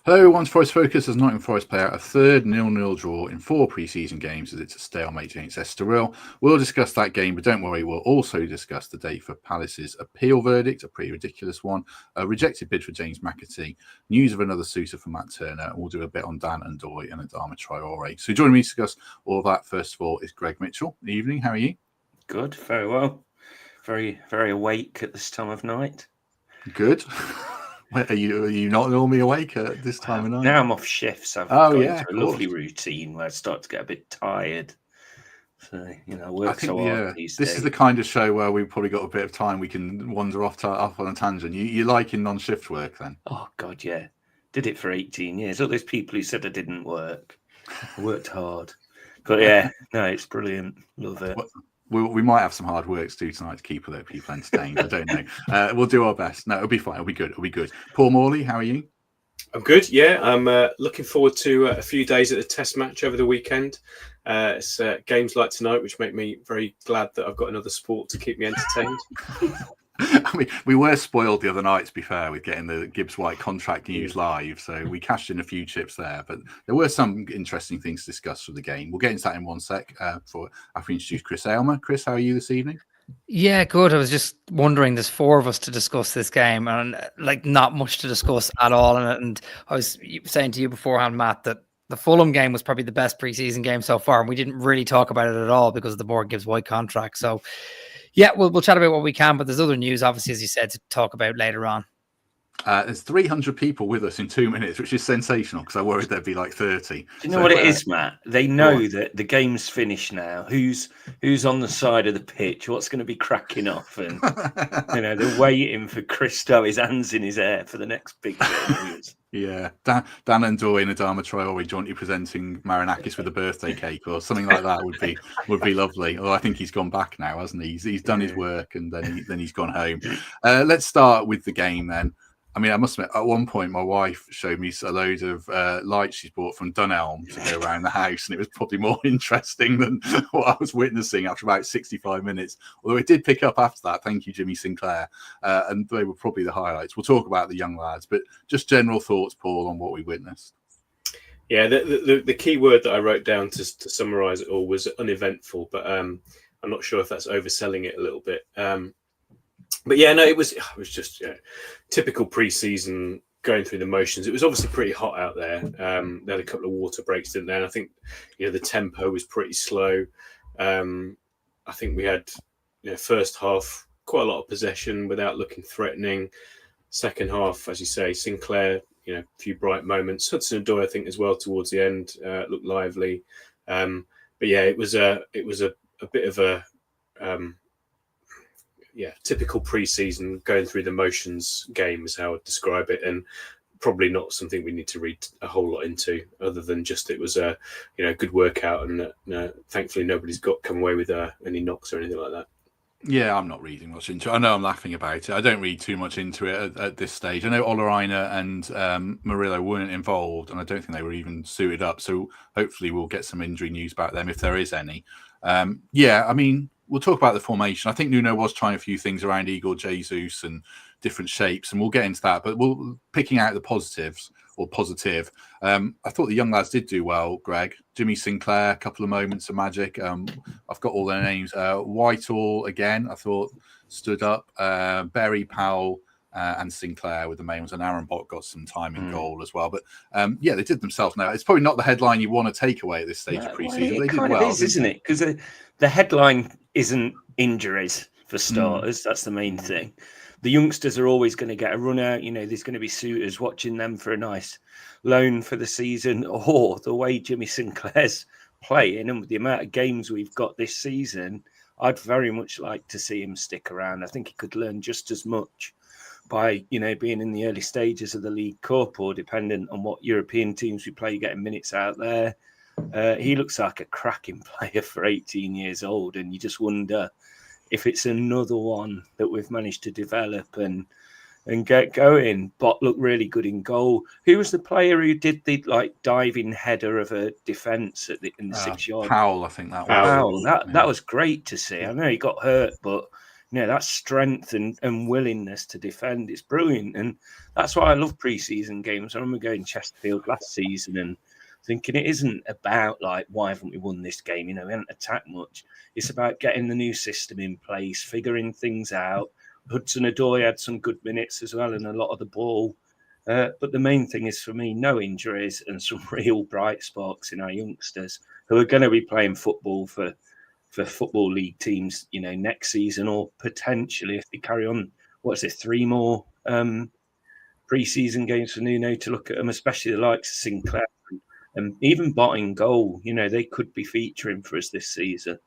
Hello, everyone's Forest Focus as Nottingham Forest play out a third 0-0 draw in 4 pre-season games as it's a stalemate against Estoril. We'll discuss that game, but don't worry, we'll also discuss the date for Palace's appeal verdict, a pretty ridiculous one, a rejected bid for James McAtee, news of another suitor for Matt Turner, and we'll do a bit on Dan Ndoye and Adama Traore. So joining me to discuss all of that, first of all, is Greg Mitchell. Good evening, how are you? Good, very well. Very, very awake at this time of night. Good. Are you not normally awake at this time of night? Now I'm off shifts. I've got into a lovely course. routine where I start to get a bit tired. So, I work so hard these days. This is the kind of show where we've probably got a bit of time we can wander off on a tangent. You like in non-shift work then? Oh, God, yeah. Did it for 18 years. All those people who said I didn't work. I worked hard. But yeah, no, it's brilliant. Love it. We might have some hard work to do tonight to keep other people entertained. I don't know. We'll do our best. No, it'll be fine. It'll be good. It'll be good. Paul Morley, how are you? I'm good. Yeah, I'm looking forward to a few days at the Test match over the weekend. It's games like tonight, which make me very glad that I've got another sport to keep me entertained. I mean, we were spoiled the other night, to be fair, with getting the Gibbs White contract news live. So we cashed in a few chips there, but there were some interesting things to discuss for the game. We'll get into that in one sec after we introduce Chris Aylmer. Chris, how are you this evening? Yeah, good. I was just wondering, there's 4 of us to discuss this game and not much to discuss at all. And I was saying to you beforehand, Matt, that the Fulham game was probably the best preseason game so far. And we didn't really talk about it at all because of the Borg Gibbs White contract. So yeah, we'll chat about what we can, but there's other news, obviously, as you said, to talk about later on. There's 300 people with us in 2 minutes, which is sensational because I worried there'd be like 30. Do you know what it is, Matt? They know that the game's finished now. Who's on the side of the pitch? What's going to be cracking off? And they're waiting for Chris to have his hands in his hair for the next big news. Yeah, Dan Ndoye and Adama Traore jointly presenting Marinakis with a birthday cake or something like that would be lovely. Although I think he's gone back now, hasn't he? He's done his work and then he's gone home. Let's start with the game then. I mean, I must admit, at one point, my wife showed me a load of lights she's bought from Dunelm to go around the house, and it was probably more interesting than what I was witnessing after about 65 minutes. Although it did pick up after that. Thank you, Jimmy Sinclair. And they were probably the highlights. We'll talk about the young lads, but just general thoughts, Paul, on what we witnessed. Yeah, the key word that I wrote down to summarise it all was uneventful, but I'm not sure if that's overselling it a little bit. But yeah, no, it was just typical pre-season going through the motions. It was obviously pretty hot out there. They had a couple of water breaks, didn't they? And I think the tempo was pretty slow. I think we had first half quite a lot of possession without looking threatening. Second half, as you say, Sinclair, a few bright moments. Hudson Ndoye, I think, as well towards the end looked lively. But yeah, it was a bit of a typical pre-season going through the motions game is how I'd describe it, and probably not something we need to read a whole lot into, other than just it was a good workout, and thankfully nobody's come away with any knocks or anything like that. Yeah, I'm not reading much into it. I know I'm laughing about it. I don't read too much into it at this stage. I know Oleraina and Murillo weren't involved, and I don't think they were even suited up. So hopefully we'll get some injury news about them if there is any. I mean, we'll talk about the formation. I think Nuno was trying a few things around Igor Jesus and different shapes, and we'll get into that. But we'll picking out the positives or positive. I thought the young lads did do well, Greg. Jimmy Sinclair, a couple of moments of magic. I've got all their names. Whitehall, again, I thought stood up. Berry, Powell, and Sinclair with the main ones. And Aaron Bott got some time in goal as well. But they did themselves now. It's probably not the headline you want to take away at this stage of pre-season. It kind of is, isn't it? Because the headline isn't injuries for starters. That's the main thing. The youngsters are always going to get a run out. There's going to be suitors watching them for a nice loan for the season. Or the way Jimmy Sinclair's playing and with the amount of games we've got this season, I'd very much like to see him stick around. I think he could learn just as much by, being in the early stages of the League Cup, or dependent on what European teams we play, getting minutes out there. He looks like a cracking player for 18 years old, and you just wonder if it's another one that we've managed to develop and get going. Bott looked really good in goal. Who was the player who did the diving header of a defence in the 6 yard? Powell, I think that was. Powell. That was great to see. I know he got hurt, but that strength and willingness to defend. It's brilliant. And that's why I love pre-season games. I remember going to Chesterfield last season and thinking it isn't about like, why haven't we won this game? We haven't attacked much. It's about getting the new system in place, figuring things out. Hudson-Odoi had some good minutes as well and a lot of the ball. But the main thing is for me, no injuries and some real bright sparks in our youngsters who are going to be playing football for Football League teams, next season, or potentially if they carry on, 3 more pre-season games for Nuno to look at them, especially the likes of Sinclair and even Bot in goal. They could be featuring for us this season.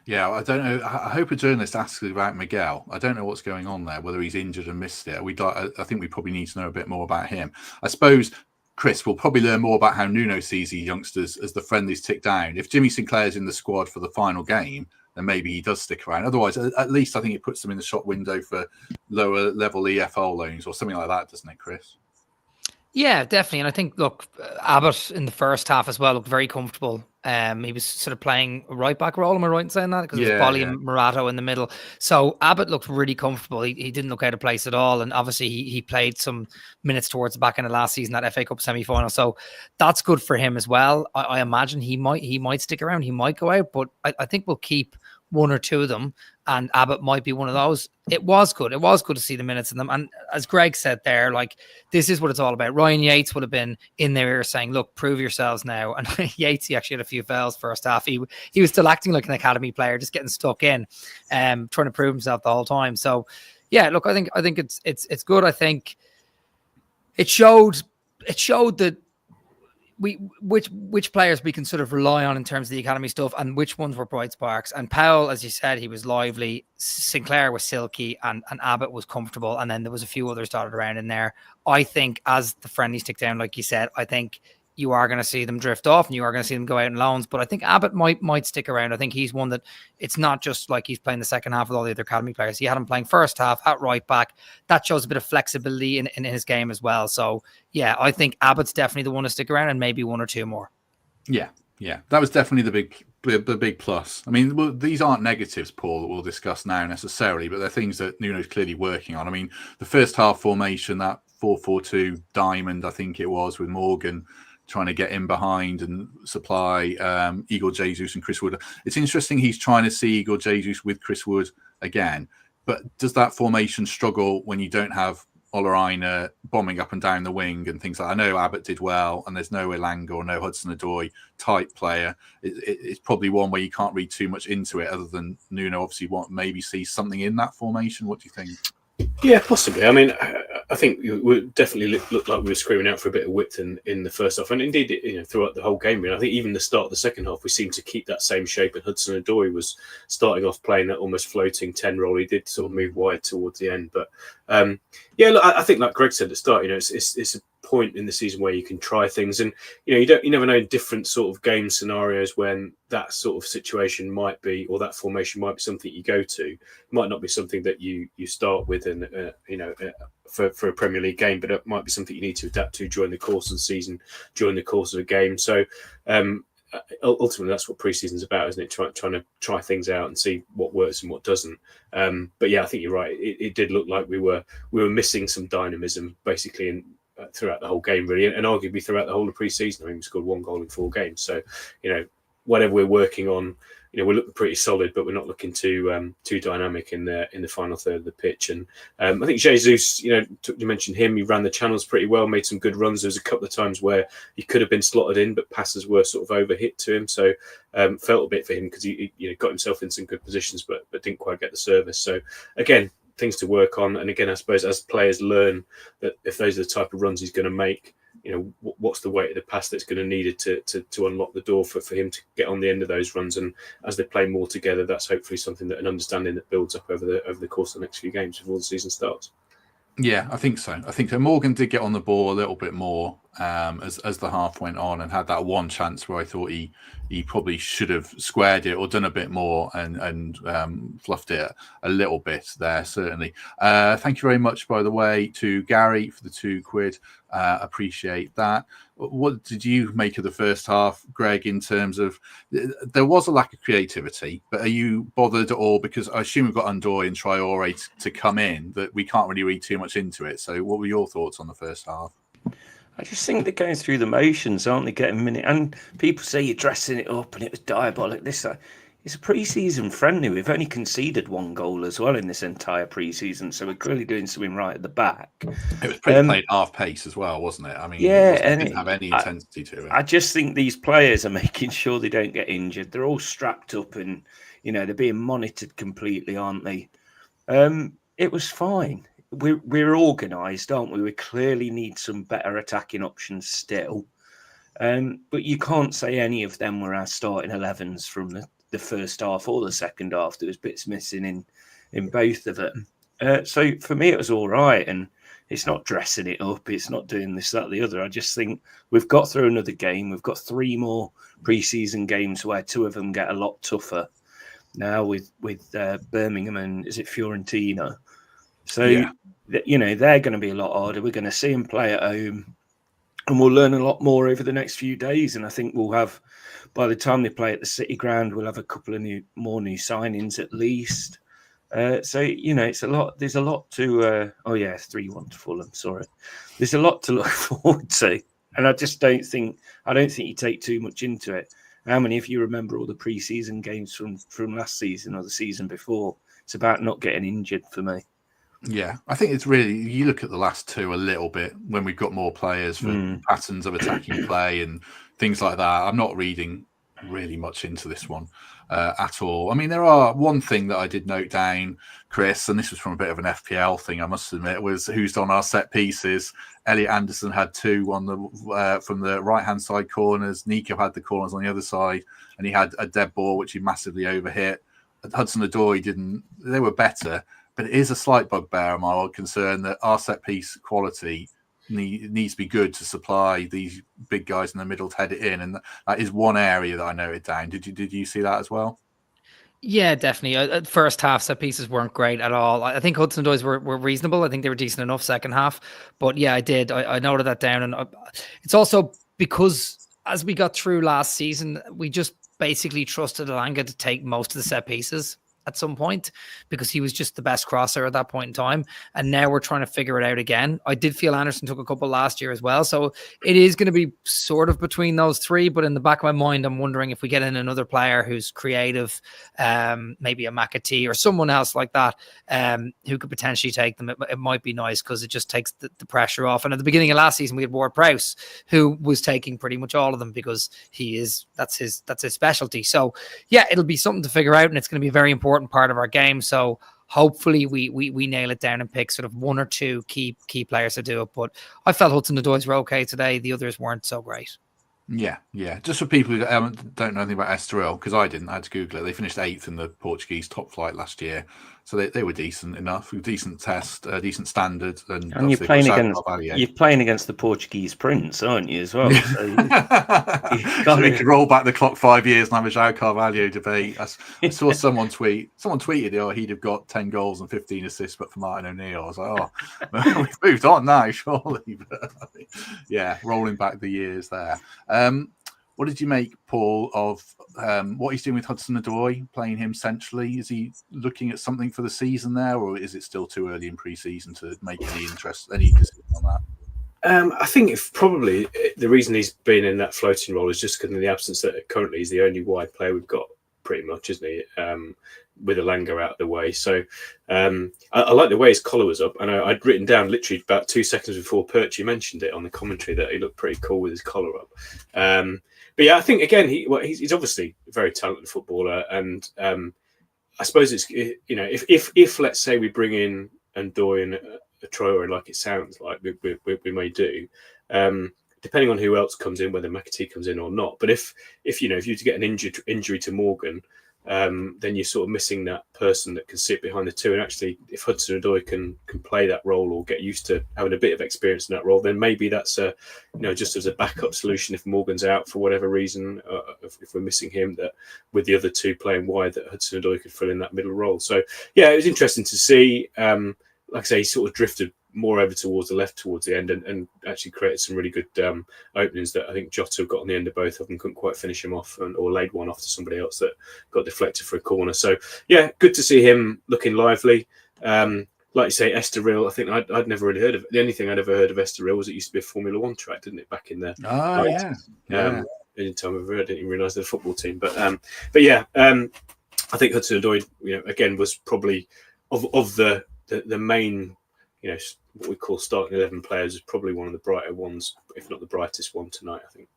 Yeah, I don't know. I hope a journalist asks about Miguel. I don't know what's going on there, whether he's injured and missed it. I think we probably need to know a bit more about him. I suppose, Chris, we'll probably learn more about how Nuno sees these youngsters as the friendlies tick down. If Jimmy Sinclair's in the squad for the final game, then maybe he does stick around. Otherwise, at least I think it puts them in the shop window for lower level EFL loans or something like that, doesn't it, Chris? Yeah, definitely. And I think, look, Abbott in the first half as well looked very comfortable. He was sort of playing a right back role. Am I right in saying that? Because it was Bolly and Morato in the middle. So Abbott looked really comfortable. He didn't look out of place at all. And obviously he played some minutes towards the back end of last season, that FA Cup semi-final. So that's good for him as well. I imagine he might stick around. He might go out, but I think we'll keep one or two of them, and Abbott might be one of those. It was good. It was good to see the minutes in them. And as Greg said there, like, this is what it's all about. Ryan Yates would have been in their ear saying, look, prove yourselves now. And Yates, he actually had a few fouls first half. He was still acting like an academy player, just getting stuck in, trying to prove himself the whole time. So yeah, look, I think it's good. I think it showed that which players we can sort of rely on in terms of the academy stuff and which ones were bright sparks. And Powell, as you said, he was lively. Sinclair was silky and Abbott was comfortable. And then there was a few others dotted around in there. I think as the friendlies stick down, like you said, I think you are going to see them drift off and you are going to see them go out in loans. But I think Abbott might stick around. I think he's one that it's not just like he's playing the second half with all the other academy players. He had him playing first half at right back. That shows a bit of flexibility in his game as well. So yeah, I think Abbott's definitely the one to stick around and maybe one or two more. Yeah. That was definitely the big plus. I mean, these aren't negatives, Paul, that we'll discuss now necessarily, but they're things that Nuno's clearly working on. I mean, the first half formation, that 4-4-2 diamond, I think it was, with Morgan trying to get in behind and supply Igor Jesus and Chris Wood. It's interesting he's trying to see Igor Jesus with Chris Wood again, but does that formation struggle when you don't have Olaina bombing up and down the wing and things like that? I know Abbott did well, and there's no Elanga or no Hudson-Odoi type player. It's probably one where you can't read too much into it, other than Nuno obviously maybe see something in that formation. What do you think? Yeah, possibly. I mean, I think we definitely looked like we were screaming out for a bit of width in the first half, and indeed, throughout the whole game. I think even the start of the second half, we seemed to keep that same shape. And Hudson-Odoi was starting off playing that almost floating 10 role. He did sort of move wide towards the end, but look, I think, like Greg said at the start, it's a point in the season where you can try things, and you never know in different sort of game scenarios when that sort of situation might be, or that formation might be something you go to. It might not be something that you start with, and for a Premier League game, but it might be something you need to adapt to during the course of the season, during the course of a game. So ultimately, that's what pre-season is about, isn't it? Trying to try things out and see what works and what doesn't. But yeah, I think you're right. It did look like we were missing some dynamism, basically, throughout the whole game, really, and arguably throughout the whole of pre-season. I mean, we scored 1 goal in 4 games. So, whatever we're working on, we're looking pretty solid, but we're not looking too dynamic in the final third of the pitch. And I think Jesus, you mentioned him. He ran the channels pretty well, made some good runs. There was a couple of times where he could have been slotted in, but passes were sort of overhit to him. So felt a bit for him because he got himself in some good positions, but didn't quite get the service. So again, things to work on. And again, I suppose as players learn that if those are the type of runs he's going to make, what's the weight of the pass that's going to need it to unlock the door for him to get on the end of those runs. And as they play more together, that's hopefully something that an understanding that builds up over the course of the next few games before the season starts. Yeah, I think so. Morgan did get on the ball a little bit more. as the half went on, and had that one chance where I thought he probably should have squared it or done a bit more and fluffed it a little bit there, certainly. Thank you very much, by the way, to Gary for the £2. Appreciate that. What did you make of the first half, Greg, in terms of there was a lack of creativity, but are you bothered at all? Because I assume we've got Ndoye and Traore to come in, that we can't really read too much into it. So what were your thoughts on the first half? I just think they're going through the motions, aren't they? Getting minute, and people say you're dressing it up and it was diabolic. It's a pre-season friendly. We've only conceded 1 goal as well in this entire pre-season, so we're clearly doing something right at the back. It was pretty played half pace as well, wasn't it? I mean, it didn't have any intensity to it. I just think these players are making sure they don't get injured. They're all strapped up, and they're being monitored completely, aren't they? It was fine. We're organised, aren't we? We clearly need some better attacking options still, but you can't say any of them were our starting 11s from the first half or the second half. There was bits missing in both of them. So for me, it was all right. And it's not dressing it up. It's not doing this, that, the other. I just think we've got through another game. We've got 3 more pre-season games where 2 of them get a lot tougher now with Birmingham and is it Fiorentina? So, they're going to be a lot harder. We're going to see them play at home. And we'll learn a lot more over the next few days. And I think we'll have, by the time they play at the City Ground, we'll have a couple of more new signings at least. So, it's a lot. There's a lot to... 3-1 to Fulham, sorry. There's a lot to look forward to. And I just don't think you take too much into it. How many of you remember all the pre-season games from last season or the season before? It's about not getting injured for me. Yeah, I think it's really, you look at the last 2 a little bit when we've got more players for patterns of attacking play and things like that. I'm not reading really much into this one at all. I mean, there are one thing that I did note down, Chris, and this was from a bit of an FPL thing, I must admit, was who's on our set pieces. Elliot Anderson had 2 on the from the right-hand side corners. Nico had the corners on the other side, and he had a dead ball, which he massively overhit. Hudson-Odoi didn't. They were better. But it is a slight bugbear of my concern that our set piece quality needs to be good to supply these big guys in the middle to head it in, and that is one area that I noted down. Did you see that as well? Yeah, definitely. First half set pieces weren't great at all. I think Hudson-Odoi's were reasonable. I think they were decent enough second half. But yeah, I did. I noted that down, and it's also because as we got through last season, we just basically trusted Elanga to take most of the set pieces at some point because he was just the best crosser at that point in time. And now we're trying to figure it out again. I did feel Anderson took a couple last year as well. So it is going to be sort of between those 3. But in the back of my mind, I'm wondering if we get in another player who's creative, maybe a McAtee or someone else like that, who could potentially take them. It might be nice because it just takes the pressure off. And at the beginning of last season, we had Ward-Prowse, who was taking pretty much all of them because that's his specialty. So yeah, it'll be something to figure out, and it's going to be a very important part of our game. So hopefully we nail it down and pick sort of 1 or 2 key players to do it. But I felt Hudson-Odoi's were okay today. The others weren't so great. Yeah. Just for people who don't know anything about Estoril, because I didn't, I had to Google it. They finished 8th in the Portuguese top flight last year. So they were decent enough, decent test, decent standard. And you're playing against the Portuguese prince, aren't you, as well? So we could roll back the clock 5 years and have a João Carvalho debate. I saw someone tweeted, he'd have got 10 goals and 15 assists, but for Martin O'Neill. I was like, we've moved on now, surely. But, rolling back the years there. What did you make, Paul, of what he's doing with Hudson-Odoi, playing him centrally? Is he looking at something for the season there, or is it still too early in pre-season to make any decision on that? I think probably the reason he's been in that floating role is just because in the absence that currently he's the only wide player we've got, pretty much, isn't he? With Elanga out of the way. So I like the way his collar was up. And I'd written down literally about 2 seconds before Perchie mentioned it on the commentary that he looked pretty cool with his collar up. But yeah, I think again he's obviously a very talented footballer, and I suppose it's if let's say we bring in Ndoye and a Traore like it sounds like we may do, depending on who else comes in, whether McAtee comes in or not. But if you to get an injury to Morgan, then you're sort of missing that person that can sit behind the two. And actually, if Hudson Ndoye can play that role or get used to having a bit of experience in that role, then maybe that's just as a backup solution if Morgan's out for whatever reason, if we're missing him, that with the other two playing wide, that Hudson Ndoye could fill in that middle role. So yeah, it was interesting to see. Like I say, he sort of drifted more over towards the left towards the end and actually created some really good openings that I think Jota got on the end of both of them, couldn't quite finish him off, or laid one off to somebody else that got deflected for a corner. So yeah, good to see him looking lively. Like you say, Estoril, I think I'd never really heard of it. The only thing I'd ever heard of Estoril was it used to be a Formula One track, didn't it, back in the in time of I didn't even realise they're a football team. But yeah, I think Hudson Ndoye, again, was probably of the main, what we call starting 11 players, is probably one of the brighter ones, if not the brightest one tonight, I think.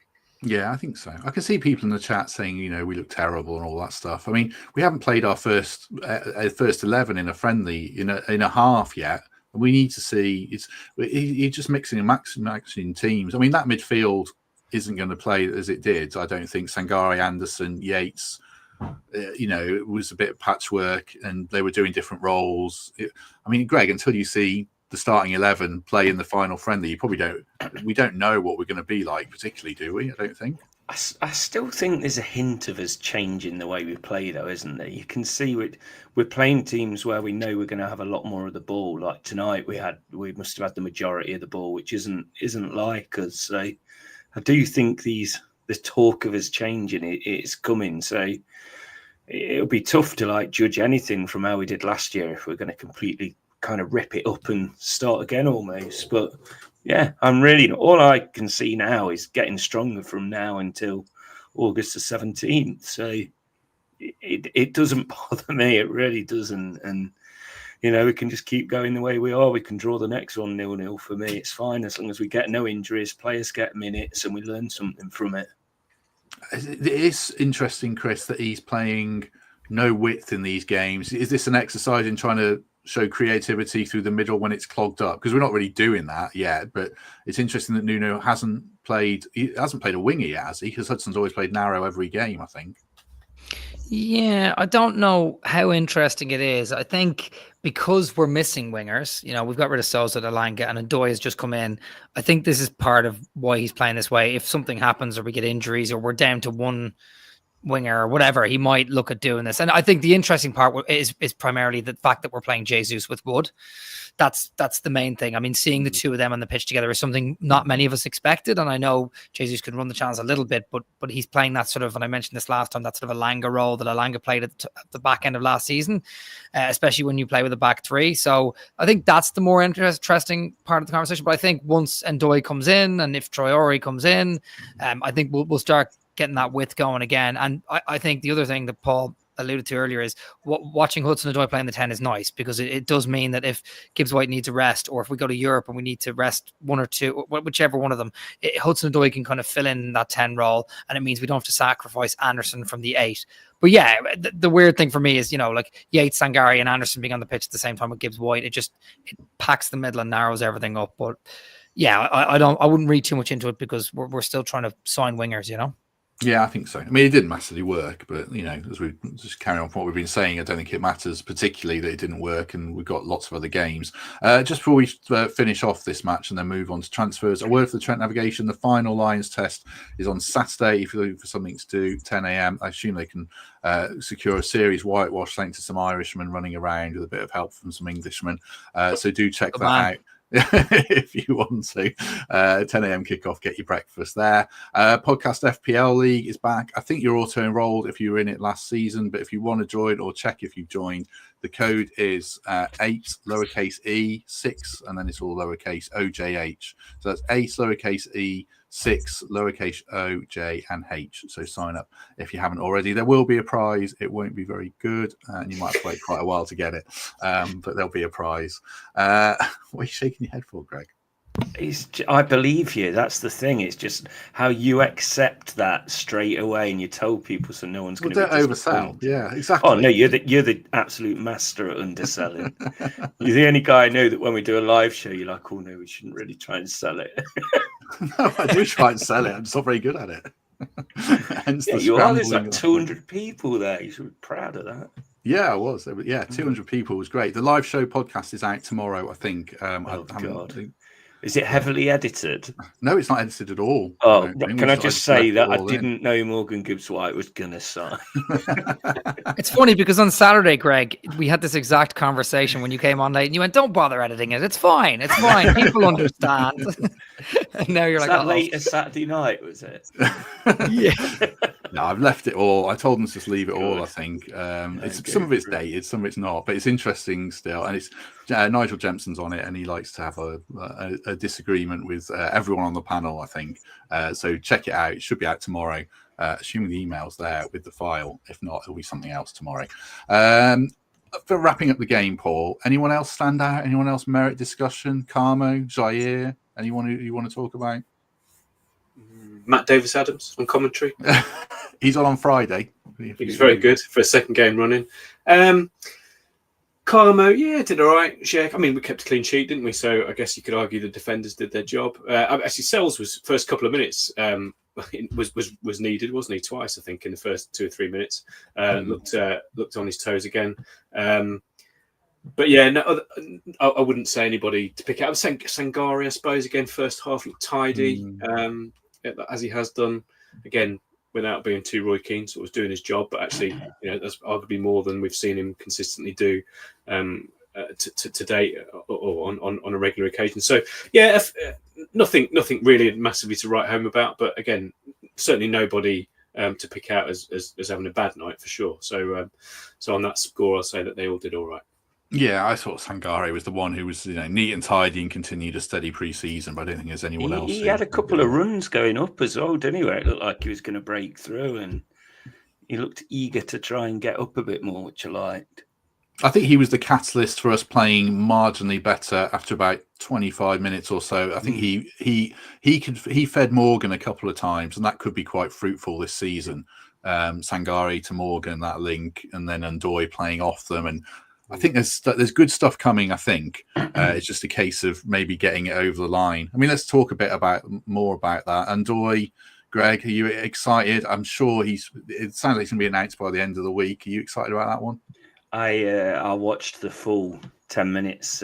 Yeah, I think so. I can see people in the chat saying, we look terrible and all that stuff. I mean, we haven't played our first 11 in a friendly in a half yet. And we need to see you're just mixing and matching teams. I mean, that midfield isn't going to play as it did. I don't think Sangare, Anderson, Yates. It was a bit of patchwork and they were doing different roles. I mean, Greg, until you see the starting 11 play in the final friendly, we don't know what we're going to be like, particularly, do we? I don't think. I still think there's a hint of us changing the way we play, though, isn't there? You can see we're playing teams where we know we're going to have a lot more of the ball. Like tonight, we must have had the majority of the ball, which isn't like us. So I do think the talk of us changing it's coming. So it'll be tough to judge anything from how we did last year if we're going to completely kind of rip it up and start again almost. But yeah, all I can see now is getting stronger from now until August the 17th. So it doesn't bother me. It really doesn't. And, we can just keep going the way we are. We can draw the next one 0-0 for me. It's fine as long as we get no injuries, players get minutes and we learn something from it. It is interesting, Chris, that he's playing no width in these games. Is this an exercise in trying to show creativity through the middle when it's clogged up? Because we're not really doing that yet. But it's interesting that Nuno hasn't played a winger yet, has he? Because Hudson's always played narrow every game, I think. Yeah, I don't know how interesting it is. I think because we're missing wingers, we've got rid of Sousa, Elanga, and Ndoye has just come in. I think this is part of why he's playing this way. If something happens or we get injuries or we're down to one winger or whatever, he might look at doing this. And I think the interesting part is primarily the fact that we're playing Jesus with Wood. That's the main thing. I mean, seeing the two of them on the pitch together is something not many of us expected. And I know Jesus could run the channels a little bit, but he's playing that sort of, and I mentioned this last time, that sort of Elanga role that Elanga played at the back end of last season, especially when you play with a back three. So I think that's the more interesting part of the conversation. But I think once Ndoye comes in and if Traore comes in, I think we'll start getting that width going again. And I think the other thing that Paul alluded to earlier is watching Hudson Ndoye playing the 10 is nice, because it does mean that if Gibbs White needs a rest, or if we go to Europe and we need to rest one or two, whichever one of them, Hudson Ndoye can kind of fill in that 10 role, and it means we don't have to sacrifice Anderson from the 8. But yeah, the weird thing for me is, like Yates, Sangare and Anderson being on the pitch at the same time with Gibbs White, it packs the middle and narrows everything up. But yeah, I wouldn't read too much into it, because we're still trying to sign wingers, Yeah, I think so. I mean, it didn't massively work, but, as we just carry on from what we've been saying, I don't think it matters particularly that it didn't work, and we've got lots of other games. Just before we finish off this match and then move on to transfers, a word for the Trent Navigation. The final Lions test is on Saturday. If you're looking for something to do, 10 a.m. I assume they can secure a series whitewash thanks to some Irishmen running around with a bit of help from some Englishmen. So do check that out. If you want to. 10 a.m. kickoff, get your breakfast there. Podcast FPL League is back. I think you're auto-enrolled if you were in it last season, but if you want to join or check if you've joined, the code is 8 lowercase e 6, and then it's all lowercase OJH. So that's 8 lowercase e 6 lowercase O, J and H. So sign up if you haven't already. There will be a prize. It won't be very good, and you might have to wait quite a while to get it, but there'll be a prize. What are you shaking your head for, Greg? I believe you. That's the thing. It's just how you accept that straight away, and you tell people so no one's going to oversell. Yeah, exactly. Oh no, you're the absolute master at underselling. You're the only guy I know that when we do a live show, you're like, oh no, we shouldn't really try and sell it. No, I do try and sell it. I'm just not very good at it. Hence Yeah, the you are. There's scrambling. like 200 people there. You should be proud of that. Yeah, I was. Yeah, 200 people was great. The live show podcast is out tomorrow, I think. Oh, God. Is it heavily edited? No, it's not edited at all. Oh, I don't think. can I I just say left it that I all in. didn't know Morgan Gibbs-White was going to sign. It's funny because on Saturday, Greg, we had this exact conversation when you came on late and you went, don't bother editing it. It's fine. It's fine. People understand. And now you're Was like, that late a Saturday night, was it? Yeah. No, I've left it all. I told them to just leave it all, Good. I think. No, Some of it's good. dated, some of it's not, but it's interesting still. And it's Nigel Jempson's on it, and he likes to have a disagreement with everyone on the panel, I think. So check it out. It should be out tomorrow, assuming the email's there with the file. If not, it'll be something else tomorrow. For wrapping up the game, Paul, anyone else stand out? Anyone else merit discussion? Carmo, Jair, anyone who you want to talk about? Matt Davis Adams on commentary. He's on Friday. He was very good for a second game running. Carmo, yeah, did all right. Yeah, I mean, we kept a clean sheet, didn't we? So I guess you could argue the defenders did their job. Actually, Sells was first couple of minutes was needed, wasn't he? Twice, I think, in the first 2 or 3 minutes. Looked on his toes again. But yeah, no, I wouldn't say anybody to pick out. Sangari, I suppose, again, first half looked tidy, as he has done. Again, without being too Roy Keane, so was doing his job, but actually, that's arguably more than we've seen him consistently do to date or on a regular occasion. So yeah, nothing really massively to write home about, but again, certainly nobody to pick out as having a bad night for sure. So on that score, I'll say that they all did all right. Yeah, I thought Sangare was the one who was neat and tidy and continued a steady pre-season, but I don't think there's anyone else. He had a couple of runs going up as well, didn't he? Where it looked like he was going to break through, and he looked eager to try and get up a bit more, which I liked. I think he was the catalyst for us playing marginally better after about 25 minutes or so. I think he fed Morgan a couple of times, and that could be quite fruitful this season. Sangare to Morgan, that link, and then Ndoye playing off them, and I think there's good stuff coming. I think it's just a case of maybe getting it over the line. I mean, let's talk a bit more about that. Ndoye, Greg, are you excited? I'm sure it sounds like it's going to be announced by the end of the week. Are you excited about that one? I watched the full 10 minutes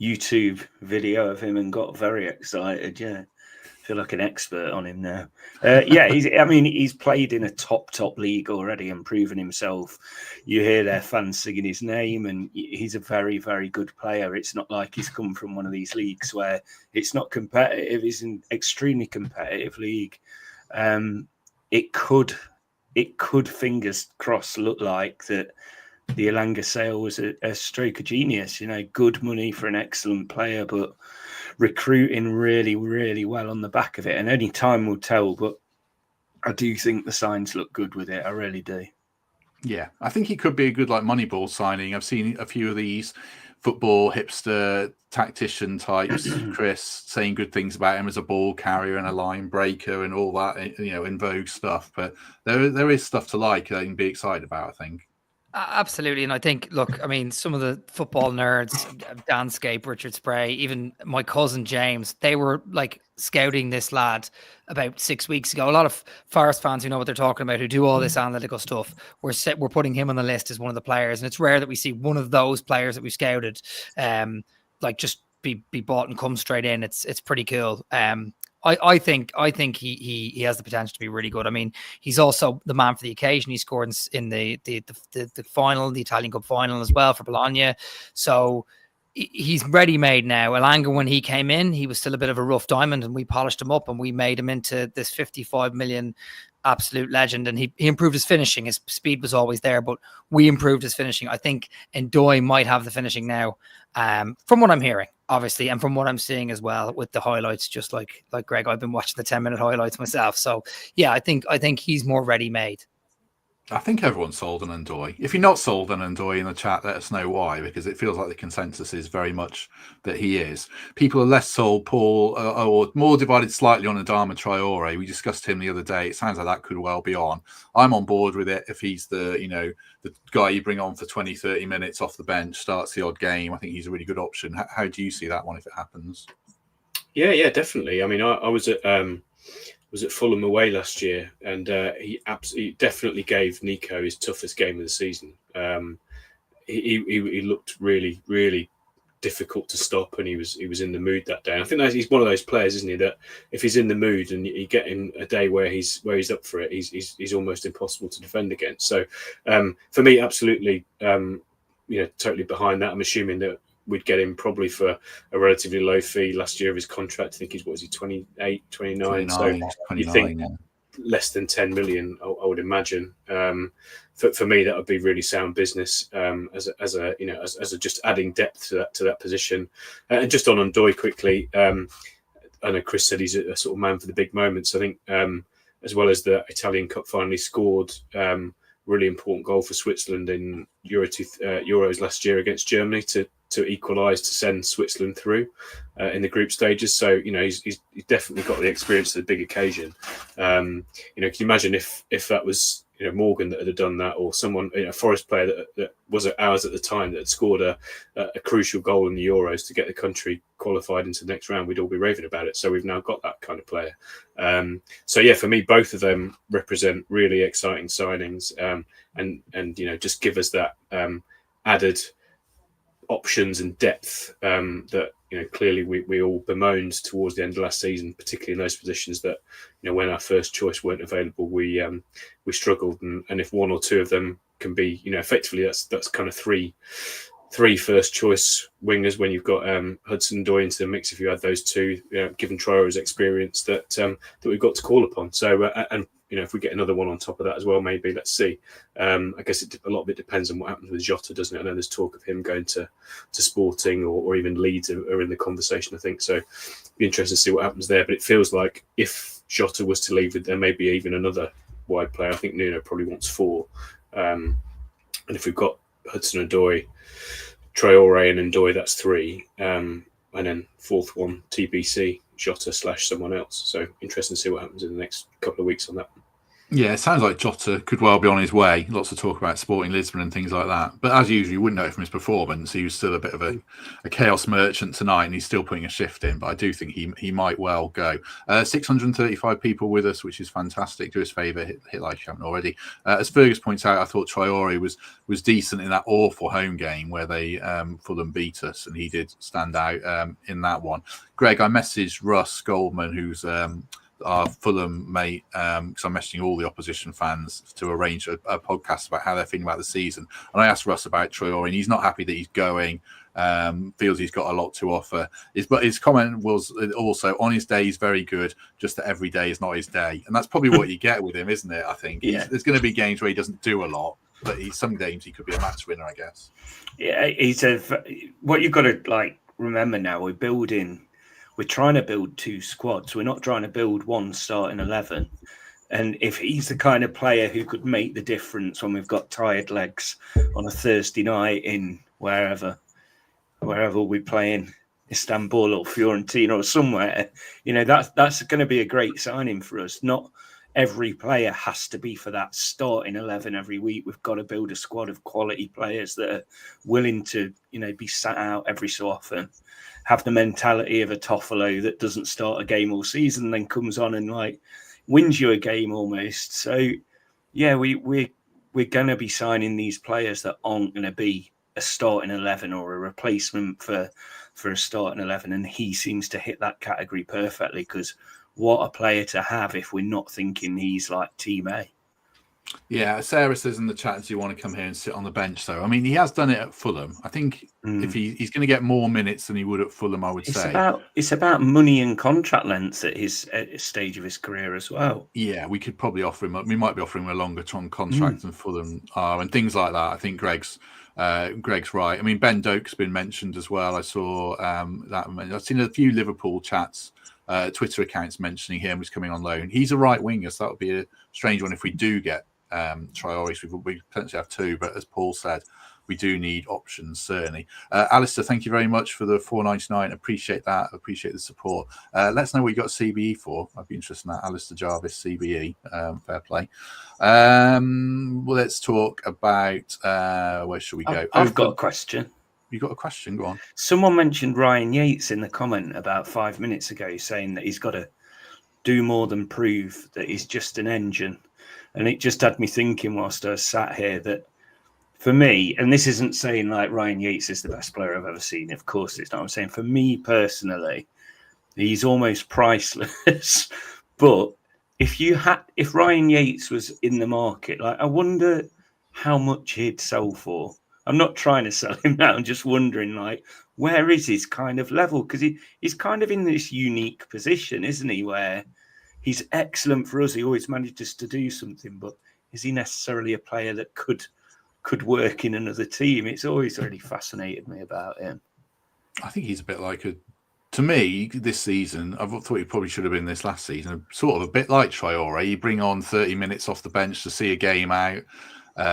YouTube video of him and got very excited. Yeah, I feel like an expert on him now. He's played in a top league already and proven himself. You hear their fans singing his name, and he's a very, very good player. It's not like he's come from one of these leagues where it's not competitive. He's an extremely competitive league. It could, fingers crossed, look like that the Elanga sale was a stroke of genius. Good money for an excellent player, but recruiting really, really well on the back of it. And only time will tell, but I do think the signs look good with it. I really do. Yeah, I think he could be a good Moneyball signing. I've seen a few of these football hipster tactician types, Chris, saying good things about him as a ball carrier and a line breaker and all that, in vogue stuff. But there is stuff to like that you can be excited about, I think. Absolutely. And I think, look, I mean, some of the football nerds, Dan Scape, Richard Spray, even my cousin James, they were scouting this lad about 6 weeks ago. A lot of Forest fans who know what they're talking about, who do all this analytical stuff, we're putting him on the list as one of the players. And it's rare that we see one of those players that we scouted just be bought and come straight in. It's pretty cool. I think he has the potential to be really good. I mean, he's also the man for the occasion. He scored in the final, the Italian Cup final as well for Bologna. So he's ready-made now. Elanga, when he came in, he was still a bit of a rough diamond, and we polished him up and we made him into this 55 million absolute legend. And he improved his finishing. His speed was always there, but we improved his finishing. I think Ndoye might have the finishing now, from what I'm hearing, obviously, and from what I'm seeing as well with the highlights. Just like Greg, I've been watching the 10-minute highlights myself. So yeah, I think he's more ready-made. I think everyone's sold on Ndoye. If you're not sold on Ndoye in the chat, let us know why, because it feels like the consensus is very much that he is. People are less sold, Paul, or more divided slightly on Adama Traore. We discussed him the other day. It sounds like that could well be on. I'm on board with it if he's the guy you bring on for 20, 30 minutes off the bench, starts the odd game. I think he's a really good option. How do you see that one if it happens? Yeah, definitely. I mean, I was at was at Fulham away last year, and he definitely gave Nico his toughest game of the season. He looked really, really difficult to stop, and he was in the mood that day. And I think he's one of those players, isn't he, that if he's in the mood and you get him a day where he's up for it, he's almost impossible to defend against. So for me, absolutely, totally behind that. I'm assuming that we'd get him probably for a relatively low fee. Last year of his contract, I think he's 28, 29. So 29, you think less than 10 million, I would imagine. For me, that would be really sound business as a just adding depth to that position. And just on Ndoye quickly, I know Chris said he's a sort of man for the big moments. I think as well as the Italian Cup finally scored really important goal for Switzerland in Euros last year against Germany to equalise, to send Switzerland through in the group stages. So he's definitely got the experience of the big occasion. Can you imagine if that was Morgan that had done that, or someone, a Forest player that was at ours at the time that had scored a crucial goal in the Euros to get the country qualified into the next round, we'd all be raving about it. So we've now got that kind of player. So yeah, for me, both of them represent really exciting signings, and just give us that added options and depth that clearly we all bemoaned towards the end of last season, particularly in those positions that when our first choice weren't available, we struggled. And if one or two of them can be, effectively that's kind of three first choice wingers when you've got Hudson Ndoye into the mix. If you add those two, given Traore's experience that we've got to call upon. So and if we get another one on top of that as well, maybe, let's see. I guess a lot of it depends on what happens with Jota, doesn't it? I know there's talk of him going to Sporting or even Leeds are in the conversation, I think. So it'd be interesting to see what happens there. But it feels like if Jota was to leave, there may be even another wide player. I think Nuno probably wants 4. And if we've got Hudson Ndoye, Traore and Ndoye, that's 3. And then fourth one, TBC, Jota / someone else. So interesting to see what happens in the next couple of weeks on that one. Yeah, it sounds like Jota could well be on his way. Lots of talk about Sporting Lisbon and things like that. But as usual, you wouldn't know it from his performance. He was still a bit of a chaos merchant tonight, and he's still putting a shift in. But I do think he might well go. 635 people with us, which is fantastic. Do us a favour, hit like if you haven't already. As Fergus points out, I thought Traore was decent in that awful home game where they Fulham beat us, and he did stand out in that one. Greg, I messaged Russ Goldman, who's our Fulham mate, because I'm messaging all the opposition fans to arrange a podcast about how they're feeling about the season. And I asked Russ about Traore, and he's not happy that he's going. Feels he's got a lot to offer. But his comment was also, on his day he's very good, just that every day is not his day. And that's probably what you get with him, isn't it? I think there's going to be games where he doesn't do a lot, but some games he could be a match winner, I guess. Yeah, what you've got to remember now, we're trying to build 2 squads. We're not trying to build one starting 11. And if he's the kind of player who could make the difference when we've got tired legs on a Thursday night in wherever we play in, Istanbul or Fiorentina or somewhere, that's going to be a great signing for us. Not every player has to be for that starting 11 every week. We've got to build a squad of quality players that are willing to, be sat out every so often. Have the mentality of a Toffolo that doesn't start a game all season, then comes on and wins you a game almost. So, yeah, we're going to be signing these players that aren't going to be a starting 11 or a replacement for a starting 11. And he seems to hit that category perfectly, because what a player to have if we're not thinking he's like Team A. Yeah, Sarah says in the chat, do you want to come here and sit on the bench, though? I mean, he has done it at Fulham. I think if he's going to get more minutes than he would at Fulham, I would say. It's about money and contract length at his stage of his career as well. Yeah, we could probably offer him. We might be offering him a longer-term contract than Fulham are, and things like that. I think Greg's right. I mean, Ben Doak's been mentioned as well. I saw that. I've seen a few Liverpool chats. Twitter accounts mentioning him was coming on loan. He's a right winger, so that would be a strange one if we do get Traore. We potentially have 2, but as Paul said, we do need options, certainly. Alistair, thank you very much for the $4.99. Appreciate that. Appreciate the support. Let's know what you got CBE for. I'd be interested in that. Alistair Jarvis, CBE. Fair play. Well, let's talk about where should we go? I've got a question. You got a question? Go on. Someone mentioned Ryan Yates in the comment about 5 minutes ago, saying that he's got a do more than prove that he's just an engine. And it just had me thinking whilst I was sat here that for me, and this isn't saying like Ryan Yates is the best player I've ever seen. Of course it's not. I'm saying for me personally, he's almost priceless. But if Ryan Yates was in the market, like I wonder how much he'd sell for. I'm not trying to sell him now. I'm just wondering, like, where is his kind of level? Because he's kind of in this unique position, isn't he? Where he's excellent for us. He always manages to do something, but is he necessarily a player that could work in another team? It's always really fascinated me about him. I think he's a bit like to me, this season, I thought he probably should have been this last season, sort of a bit like Traore. You bring on 30 minutes off the bench to see a game out.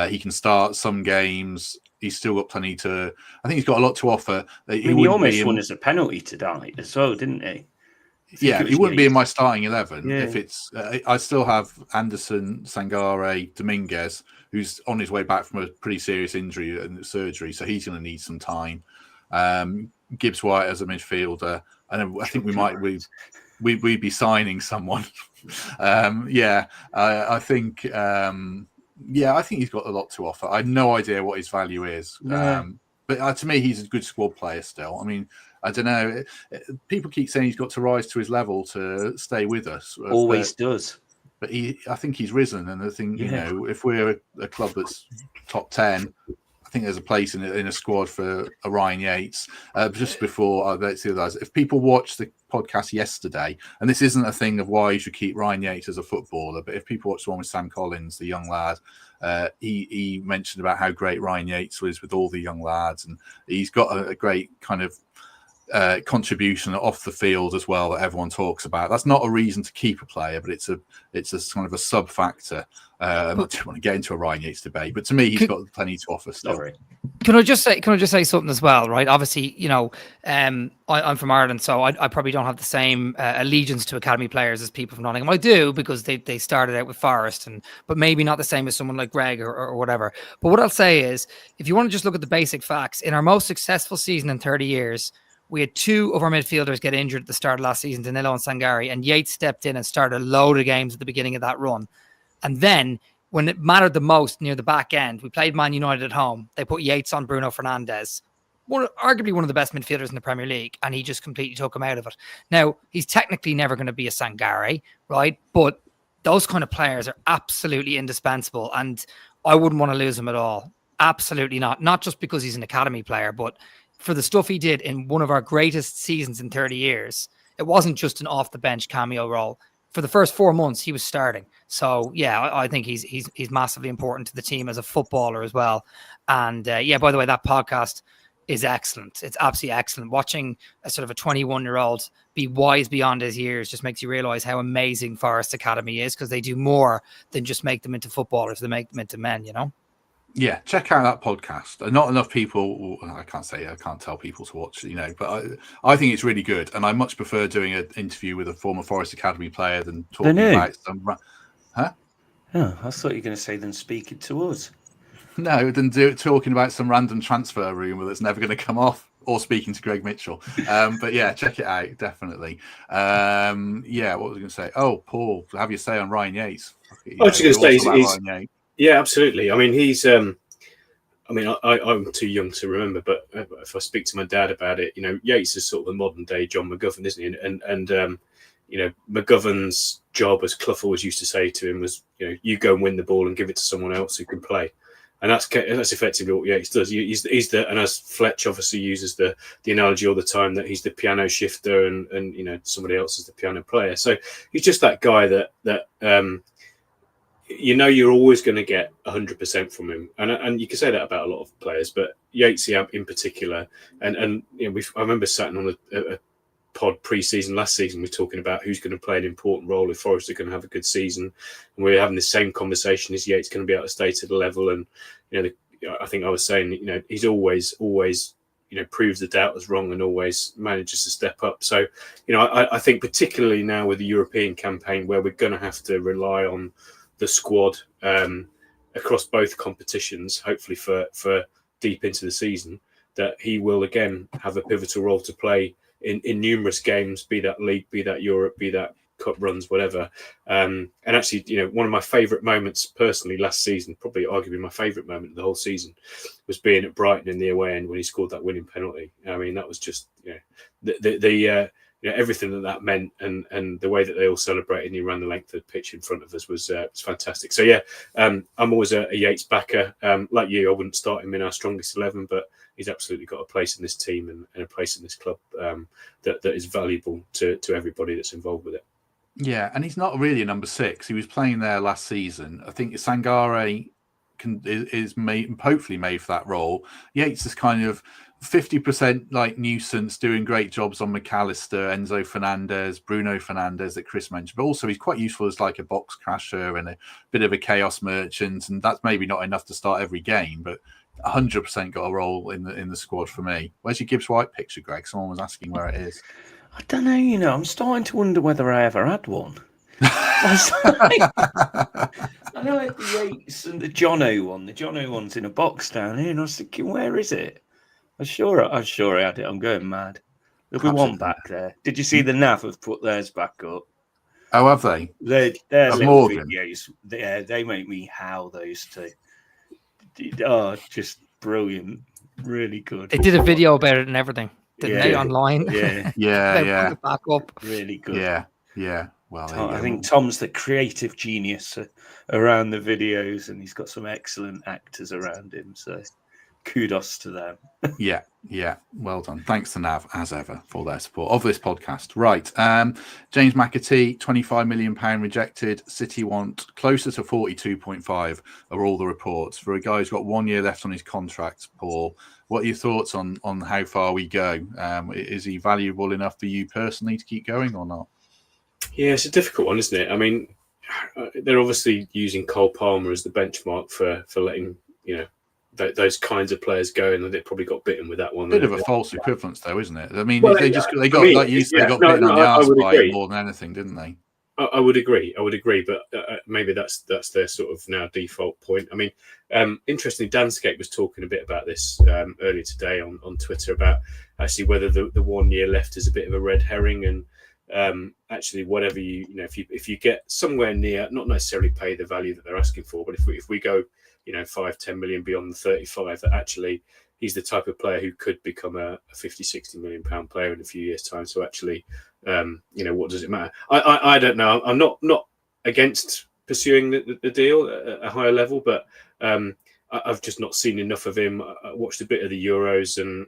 He can start some games. He's still got plenty to... I think he's got a lot to offer. He almost won as a penalty tonight as well, didn't he? Yeah, he wouldn't be in my starting 11 Yeah. if it's... I still have Anderson, Sangare, Dominguez, who's on his way back from a pretty serious injury and surgery, so he's going to need some time. Gibbs White as a midfielder, and I think we'd be signing someone. I think I think he's got a lot to offer. I have no idea what his value is, but to me, he's a good squad player still. I mean, I don't know. People keep saying he's got to rise to his level to stay with us. Always does. But I think he's risen, and I think you know, if we're a club that's top 10. I think there's a place in a squad for a Ryan Yates. Just before let's see others. If people watched the podcast yesterday, and this isn't a thing of why you should keep Ryan Yates as a footballer, but if people watched the one with Sam Collins, the young lad, he mentioned about how great Ryan Yates was with all the young lads, and he's got a great kind of contribution off the field as well that everyone talks about. That's not a reason to keep a player, but it's a kind of a sub factor. I don't want to get into a Ryan Yates debate, but to me, he's got plenty to offer still. Can I just say something as well, right? Obviously, you know, I'm from Ireland, so I probably don't have the same allegiance to academy players as people from Nottingham. I do, because they started out with Forest, but maybe not the same as someone like Greg or whatever. But what I'll say is, if you want to just look at the basic facts, in our most successful season in 30 years, we had two of our midfielders get injured at the start of last season, Danilo and Sangare, and Yates stepped in and started a load of games at the beginning of that run. And then, when it mattered the most near the back end, we played Man United at home. They put Yates on Bruno Fernandes, arguably one of the best midfielders in the Premier League, and he just completely took him out of it. Now, he's technically never going to be a Sangare, right? But those kind of players are absolutely indispensable, and I wouldn't want to lose him at all. Absolutely not. Not just because he's an academy player, but for the stuff he did in one of our greatest seasons in 30 years. It wasn't just an off-the-bench cameo role. For the first 4 months, he was starting. So, yeah, I think he's massively important to the team as a footballer as well. And, by the way, that podcast is excellent. It's absolutely excellent. Watching a sort of a 21-year-old be wise beyond his years just makes you realise how amazing Forest Academy is, because they do more than just make them into footballers. They make them into men, you know? Yeah, check out that podcast. Not enough people, I can't tell people to watch, you know, but I think it's really good. And I much prefer doing an interview with a former Forest Academy player than talking about some... Huh? Oh, I thought you were going to say than speaking to us. No, than talking about some random transfer rumour that's never going to come off, or speaking to Greg Mitchell. But yeah, check it out, definitely. What was I going to say? Oh, Paul, have your say on Ryan Yates. I was just going to say, yeah, absolutely. I mean, he's. I'm too young to remember, but if I speak to my dad about it, you know, Yates is sort of a modern day John McGovern, isn't he? And you know, McGovern's job, as Clough always used to say to him, was, you know, you go and win the ball and give it to someone else who can play. And that's effectively what Yates does. He's the and as Fletch obviously uses the analogy all the time, that he's the piano shifter and you know, somebody else is the piano player. So he's just that guy that you know, you're always going to get 100% from him, and you can say that about a lot of players, but Yates in particular. And you know, I remember sitting on a pod pre-season last season, we're talking about who's going to play an important role if Forest are going to have a good season, and we're having the same conversation: is Yates going to be able to stay to the level? And you know, I think I was saying, you know, he's always you know, proves the doubters wrong and always manages to step up. So you know, I think particularly now with the European campaign, where we're going to have to rely on the squad across both competitions, hopefully for deep into the season, that he will again have a pivotal role to play in numerous games, be that league, be that Europe, be that Cup runs, whatever. And actually, one of my favourite moments personally last season, probably arguably my favourite moment of the whole season, was being at Brighton in the away end when he scored that winning penalty. I mean, that was just everything that meant, and the way that they all celebrated and he ran the length of the pitch in front of us was fantastic. So yeah, I'm always a Yates backer. Like you, I wouldn't start him in our strongest 11, but he's absolutely got a place in this team and a place in this club that is valuable to everybody that's involved with it. Yeah, and he's not really a number 6. He was playing there last season. I think Sangare is hopefully made for that role. Yates is kind of 50% like nuisance, doing great jobs on McAllister, Enzo Fernandez, Bruno Fernandes that Chris mentioned, but also he's quite useful as like a box crasher and a bit of a chaos merchant, and that's maybe not enough to start every game, but 100% got a role in the squad for me. Where's your Gibbs White picture, Greg? Someone was asking where it is. I don't know, I'm starting to wonder whether I ever had one. I know I had the Yates and the Jono one. The Jono one's in a box down here, and I was thinking, where is it? I'm sure I had it. I'm going mad. There'll be one back there. Did you see the Nav have put theirs back up? Oh, have they? Their little videos, they make me howl, those two. Oh, just brilliant. Really good. They did a video about it and everything, didn't they, online? Yeah. Yeah. Put it back up. Really good. Yeah. Well, I think Tom's the creative genius around the videos, and he's got some excellent actors around him. So kudos to them. Yeah. Well done. Thanks to Nav, as ever, for their support of this podcast. Right. James McAtee, £25 million rejected. City want closer to 42.5 are all the reports. For a guy who's got 1 year left on his contract, Paul, what are your thoughts on how far we go? Is he valuable enough for you personally to keep going or not? Yeah, it's a difficult one, isn't it? I mean, they're obviously using Cole Palmer as the benchmark for letting, those kinds of players go, and they probably got bitten with that one. Bit of a false equivalence, though, isn't it? I mean, well, they got bitten on the arse by it more than anything, didn't they? I would agree, but maybe that's their sort of now default point. I mean, interestingly, Danscape was talking a bit about this earlier today on Twitter about actually whether the 1 year left is a bit of a red herring, and actually whatever if you get somewhere near, not necessarily pay the value that they're asking for, but if we go 5-10 million beyond the 35, that actually he's the type of player who could become a 50-60 million pound player in a few years' time. So actually, what does it matter? I don't know. I'm not against pursuing the deal at a higher level, but I've just not seen enough of him. I watched a bit of the Euros, and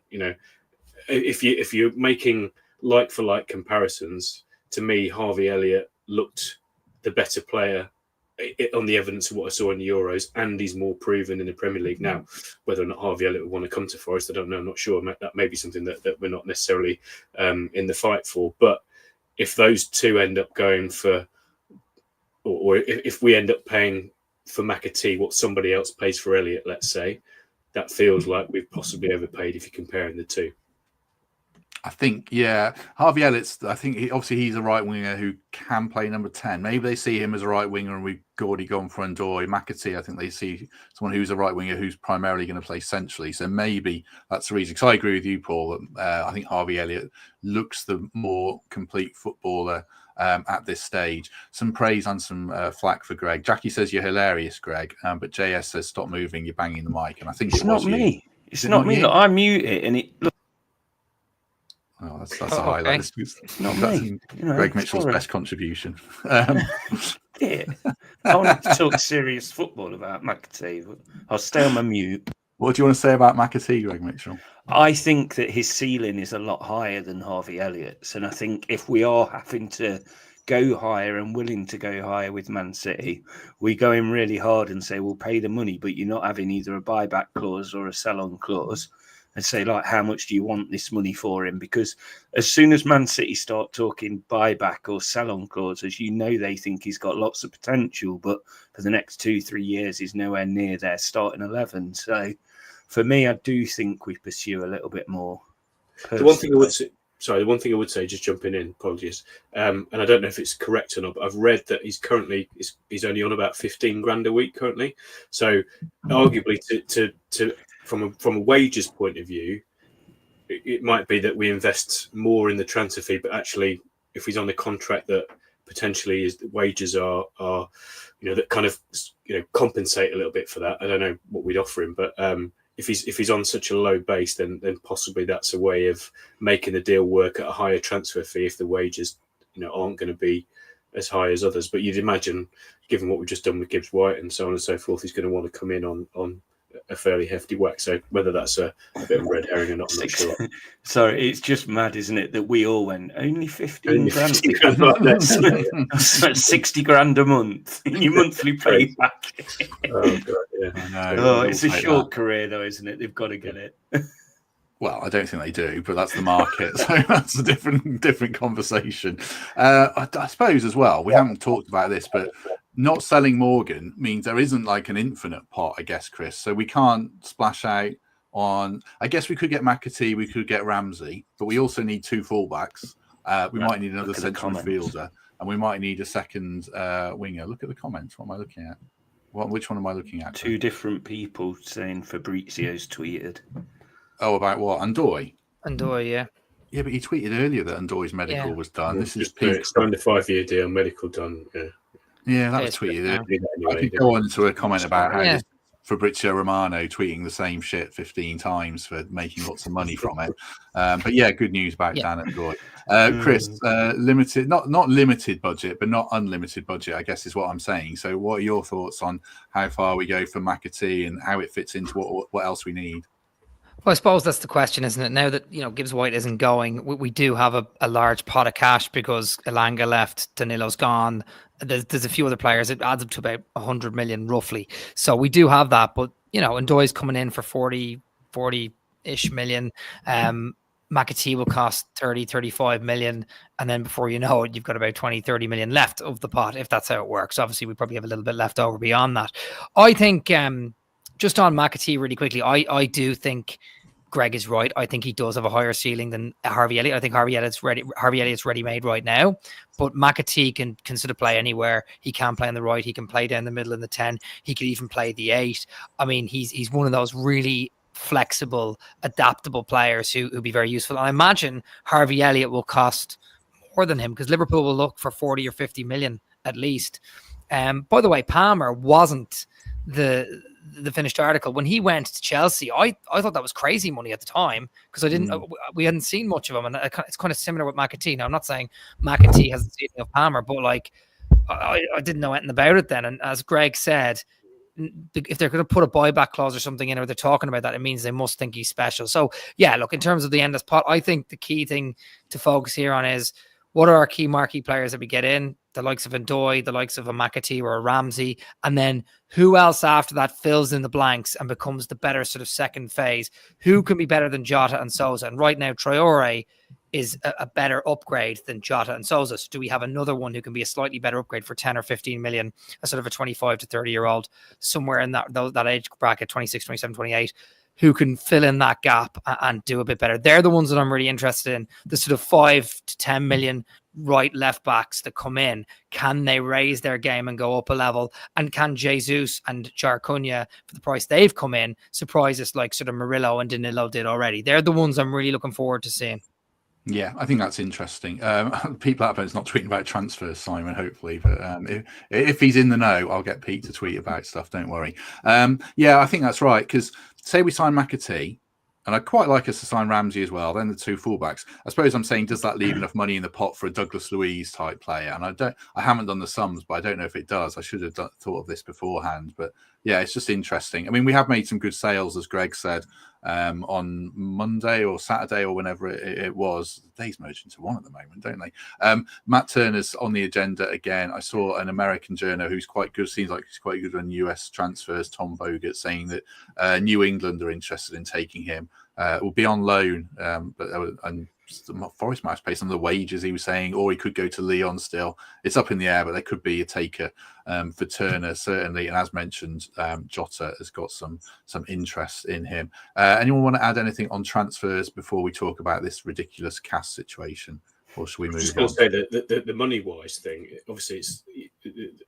if you're making like for like comparisons, to me, Harvey Elliott looked the better player on the evidence of what I saw in the Euros, and he's more proven in the Premier League now. Whether or not Harvey Elliott would want to come to Forest, I don't know. I'm not sure. That may be something that we're not necessarily in the fight for. But if those two end up going for, or if we end up paying for McAtee what somebody else pays for Elliott, let's say, that feels like we've possibly overpaid if you're comparing the two. I think, Harvey Elliott's, he's a right winger who can play number 10. Maybe they see him as a right winger and we've already gone for Ndoye. McAtee, I think they see someone who's a right winger who's primarily going to play centrally. So maybe that's the reason. Because I agree with you, Paul. I think Harvey Elliott looks the more complete footballer at this stage. Some praise and some flack for Greg. Jackie says you're hilarious, Greg. But JS says stop moving, you're banging the mic. And I think it's not me. It's not me. Look, I mute it and it looks. Oh, that's a highlight. It's not me. Greg Mitchell's best contribution. I want to talk serious football about McAtee. I'll stay on my mute. What do you want to say about McAtee, Greg Mitchell? I think that his ceiling is a lot higher than Harvey Elliott's. And I think if we are having to go higher and willing to go higher with Man City, we go in really hard and say, we'll pay the money, but you're not having either a buyback clause or a sell-on clause. And say, like, how much do you want this money for him? Because as soon as Man City start talking buyback or sell-on clauses, they think he's got lots of potential, but for the next 2-3 years, he's nowhere near their starting 11. So for me, I do think we pursue a little bit more. Personally. The one thing I would say, just jumping in, apologies, and I don't know if it's correct or not, but I've read that he's only on about 15 grand a week currently. So arguably to from a wages point of view, it might be that we invest more in the transfer fee, but actually if he's on a contract that potentially is wages are that kind of compensate a little bit for that. I don't know what we'd offer him, but if he's on such a low base, then possibly that's a way of making the deal work at a higher transfer fee if the wages aren't going to be as high as others. But you'd imagine, given what we've just done with Gibbs White and so on and so forth, he's going to want to come in on a fairly hefty whack. So whether that's a bit of a red herring or not, I'm not sure. Sorry, it's just mad, isn't it, that we all went only 15 grand. 50 grand like this. That's 60 grand a month. Your monthly pay back. Oh, God, yeah. I know. It's a short career, though, isn't it? They've got to get it. Well, I don't think they do, but that's the market, so that's a different conversation. I suppose as well, we haven't talked about this, but not selling Morgan means there isn't like an infinite pot, I guess, Chris. So we can't splash out on. I guess we could get McAtee, we could get Ramsey, but we also need 2 fullbacks. We might need another central midfielder, and we might need a second winger. Look at the comments. What am I looking at? Which one am I looking at? 2 different people saying Fabrizio's tweeted. Oh, about what? Ndoye? Ndoye, yeah. Yeah, but he tweeted earlier that Ndoye's medical was done. This is signed a 5-year deal, medical done. Yeah, that was tweeted. I could go on to a comment about how Fabrizio Romano tweeting the same shit 15 times for making lots of money from it. But yeah, good news about Dan Ndoye. Chris, limited, not limited budget, but not unlimited budget, I guess is what I'm saying. So what are your thoughts on how far we go for McAtee and how it fits into what else we need? Well, I suppose that's the question, isn't it? Now that Gibbs White isn't going, we do have a large pot of cash because Elanga left, Danilo's gone. There's a few other players. It adds up to about 100 million roughly. So we do have that, but Ndoye's coming in for 40-ish million. McAtee will cost 30-35 million, and then before you know it, you've got about 20-30 million left of the pot, if that's how it works. Obviously, we probably have a little bit left over beyond that. I think just on McAtee really quickly, I do think Greg is right. I think he does have a higher ceiling than Harvey Elliott. I think Harvey Elliott's ready-made right now, but McAtee can sort of play anywhere. He can play on the right. He can play down the middle in the 10. He could even play the 8. I mean, he's one of those really flexible, adaptable players who'd be very useful. And I imagine Harvey Elliott will cost more than him because Liverpool will look for 40 or 50 million at least. By the way, Palmer wasn't the finished article when he went to Chelsea. I thought that was crazy money at the time because we hadn't seen much of him, and it's kind of similar with McAtee. Now I'm not saying McAtee has the ceiling of Palmer, but like I didn't know anything about it then. And as Greg said, if they're going to put a buyback clause or something in, or they're talking about that, it means they must think he's special. So yeah, look, in terms of the endless pot, I think the key thing to focus here on is what are our key marquee players that we get in, the likes of Ndoye, the likes of a McAtee or a Ramsey, and then who else after that fills in the blanks and becomes the better sort of second phase? Who can be better than Jota and Sousa? And right now, Traore is a better upgrade than Jota and Sousa. So do we have another one who can be a slightly better upgrade for 10 or 15 million, a sort of a 25 to 30-year-old, somewhere in that age bracket, 26, 27, 28, who can fill in that gap and do a bit better? They're the ones that I'm really interested in. The sort of 5 to 10 million right left backs that come in, can they raise their game and go up a level? And can Jesus and Jar Cunha, for the price they've come in, surprise us like sort of Murillo and Danilo did already? They're the ones I'm really looking forward to seeing. Yeah, I think that's interesting. Pete Blackburn's not tweeting about transfers, Simon, hopefully. But if he's in the know, I'll get Pete to tweet about stuff. Don't worry. Yeah, I think that's right. Because say we sign McAtee, and I'd quite like us to sign Ramsey as well, then the 2 fullbacks. I suppose I'm saying, does that leave enough money in the pot for a Douglas Luiz type player? And I haven't done the sums, but I don't know if it does. I should have thought of this beforehand. But yeah, it's just interesting. I mean, we have made some good sales, as Greg said, on Monday or Saturday or whenever it was. The days merge into one at the moment, don't they? Matt Turner's on the agenda again. I saw an American journal who's quite good, seems like he's quite good on US transfers, Tom Bogut, saying that New England are interested in taking him. Will be on loan, and Forest might pay some of the wages, he was saying, or he could go to Lyon still. It's up in the air, but there could be a taker for Turner, certainly. And as mentioned, Jota has got some interest in him. Anyone want to add anything on transfers before we talk about this ridiculous cast situation? Or should we move on? I was just going to say the money-wise thing, obviously,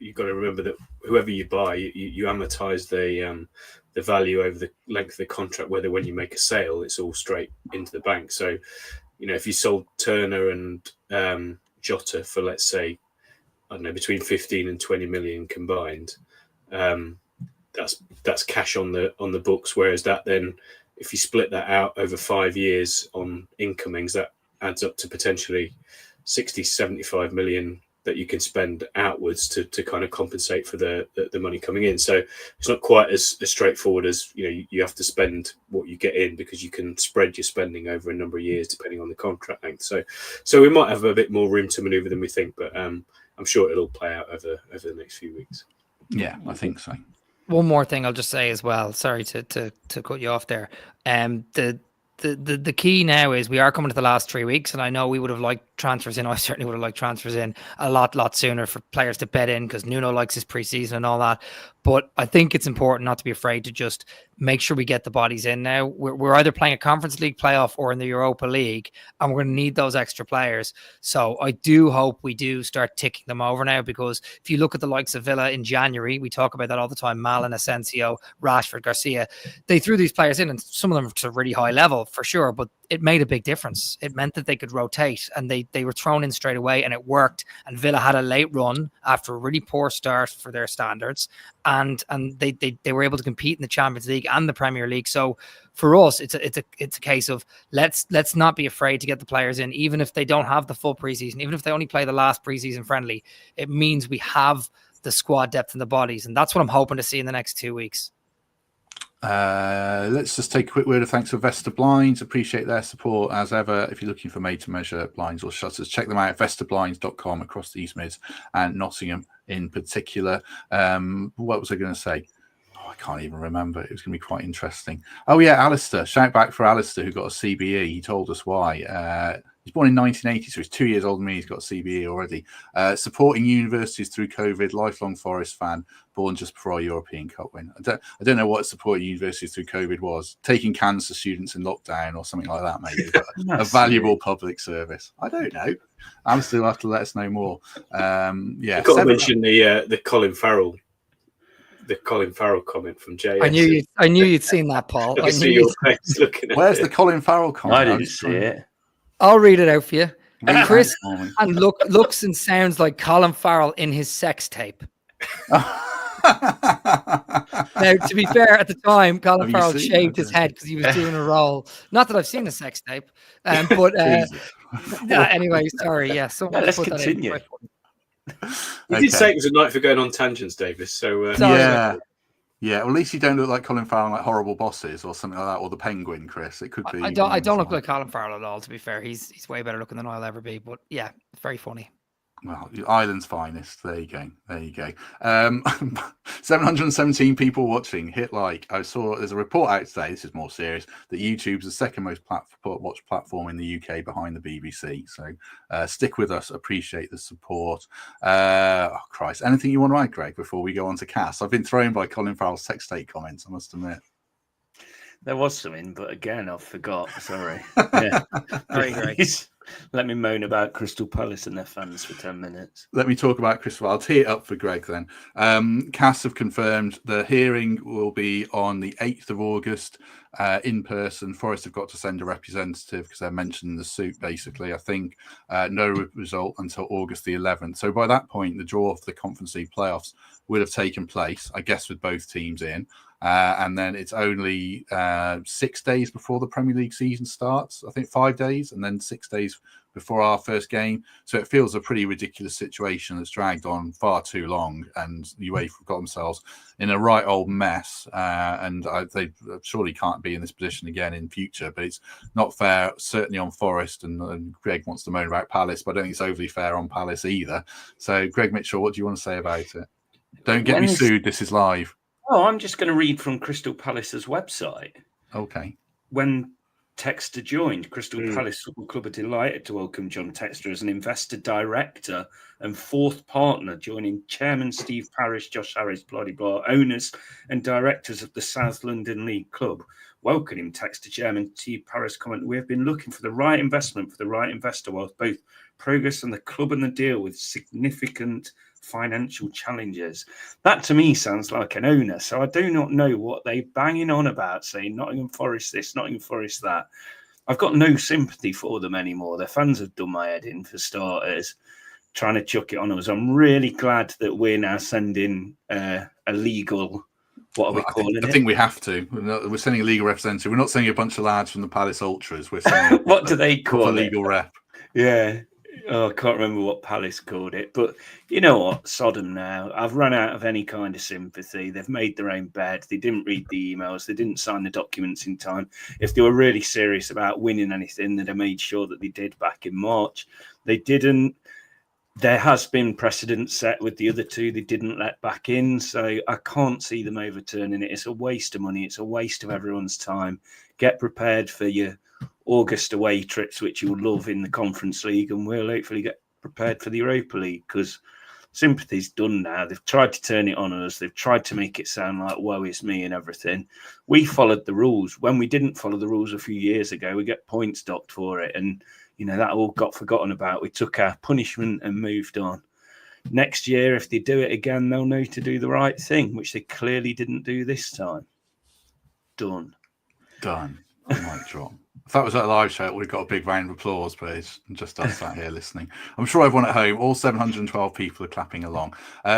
you've got to remember that whoever you buy, you amortize the value over the length of the contract, whether when you make a sale, it's all straight into the bank. So, if you sold Turner and Jota for, let's say, I don't know, between 15 and 20 million combined. That's cash on the books. Whereas that then, if you split that out over 5 years on incomings, that adds up to potentially 60, 75 million that you can spend outwards to kind of compensate for the money coming in. So it's not quite as straightforward as, you have to spend what you get in, because you can spread your spending over a number of years depending on the contract length. So we might have a bit more room to maneuver than we think, but I'm sure it'll play out over the next few weeks. Yeah, I think so. One more thing I'll just say as well. Sorry to cut you off there. The key now is we are coming to the last 3 weeks, and I know we would have liked transfers in. I certainly would have liked transfers in a lot sooner for players to bet in, because Nuno likes his preseason and all that. But I think it's important not to be afraid to just make sure we get the bodies in now. We're either playing a Conference League playoff or in the Europa League, and we're going to need those extra players. So I do hope we do start ticking them over now, because if you look at the likes of Villa in January, we talk about that all the time, Malin, Asensio, Rashford, Garcia, they threw these players in, and some of them to a really high level for sure, but it made a big difference. It meant that they could rotate, and they were thrown in straight away, and it worked. And Villa had a late run after a really poor start for their standards, and they were able to compete in the Champions League and the Premier League. So for us, it's a case of let's not be afraid to get the players in, even if they don't have the full preseason, even if they only play the last preseason friendly. It means we have the squad depth and the bodies, and that's what I'm hoping to see in the next 2 weeks. Let's just take a quick word of thanks for Vesta Blinds. Appreciate their support as ever. If you're looking for made to measure blinds or shutters, check them out at vestablinds.com across the East Mids and Nottingham in particular. What was I going to say? I can't even remember. It was going to be quite interesting. Oh yeah, Alistair. Shout back for Alistair, who got a CBE. He told us why. He's born in 1980, so he's 2 years older than me. He's got a CBE already. Supporting universities through COVID, lifelong Forest fan, born just before our European Cup win. I don't know what supporting universities through COVID was. Taking cans to students in lockdown or something like that, maybe. But a valuable public service. I don't know. Alistair will have to let us know more. Yeah. I've got to mention the Colin Farrell. The Colin Farrell comment from Jay. I knew you'd seen that, Paul. I see your face looking at Where's it. the Colin Farrell comment? I didn't see it. I'll read it out for you. Read Chris it. and looks and sounds like Colin Farrell in his sex tape. Now, to be fair, at the time, Colin Farrell shaved his head because he was doing a role. Not that I've seen a sex tape, but anyway, sorry. Yeah, let's continue. You did say it was a night for going on tangents, Davis. So yeah. Well, at least you don't look like Colin Farrell, like Horrible Bosses or something like that, or the Penguin, Chris. It could be. I don't look like Colin Farrell at all. To be fair, he's way better looking than I'll ever be. But yeah, very funny. Well, Ireland's finest. There you go. 717 people watching. Hit like. I saw there's a report out today. This is more serious. That YouTube's the second most watched platform in the UK behind the BBC. So stick with us. Appreciate the support. Oh Christ! Anything you want to add, Greg, before we go on to Cass? I've been thrown by Colin Farrell's sex tape comments. I must admit. There was something, but again, I forgot. Sorry. Yeah. Very great. Let me moan about Crystal Palace and their fans for 10 minutes. Let me talk about Crystal. I'll tee it up for Greg then. Cass have confirmed the hearing will be on the 8th of August in person. Forest have got to send a representative because they're mentioning the suit, basically. I think no result until August the 11th. So by that point, the draw for the Conference League playoffs would have taken place, I guess, with both teams in. And then it's only 6 days before the Premier League season starts. I think 5 days, and then 6 days before our first game. So it feels a pretty ridiculous situation that's dragged on far too long, and UEFA got themselves in a right old mess. And they surely can't be in this position again in future. But it's not fair, certainly on Forest. And Greg wants to moan about Palace, but I don't think it's overly fair on Palace either. So, Greg Mitchell, what do you want to say about it? Don't get me sued. This is live. Oh, I'm just going to read from Crystal Palace's website. Okay. When Textor joined, Crystal Palace Football Club are delighted to welcome John Textor as an investor director and fourth partner, joining Chairman Steve Parish, Josh Harris, blah, blah, owners and directors of the South London League Club. Welcoming Textor Chairman Steve Parish comment, we have been looking for the right investment for the right investor whilst both progress and the club and the deal with significant financial challenges. That to me sounds like an owner. So I do not know what they banging on about, saying Nottingham Forest this, Nottingham Forest that. I've got no sympathy for them anymore. Their fans have done my head in, for starters. trying to chuck it on us. I'm really glad that we're now sending a legal. What are we calling it? I think we have to. We're sending a legal representative. We're not sending a bunch of lads from the Palace Ultras. We're sending what do they call a it? legal rep. Yeah. Oh, I can't remember what Palace called it. But you know what? Sodom now. I've run out of any kind of sympathy. They've made their own bed. They didn't read the emails. They didn't sign the documents in time. If they were really serious about winning anything, they'd have made sure that they did back in March. They didn't. There has been precedent set with the other two they didn't let back in, so I can't see them overturning it. It's a waste of money. It's a waste of everyone's time. Get prepared for your August away trips, which you'll love in the Conference League, and we'll hopefully get prepared for the Europa League, because sympathy's done now. They've tried to turn it on us. They've tried to make it sound like woe is me and everything. We followed the rules. When we didn't follow the rules a few years ago, we get points docked for it, and that all got forgotten about. We took our punishment and moved on. Next year, if they do it again, they'll know to do the right thing, which they clearly didn't do this time. Done. Mic drop. If that was at a live show, we've got a big round of applause, please. And just us sat here listening. I'm sure everyone at home, all 712 people are clapping along.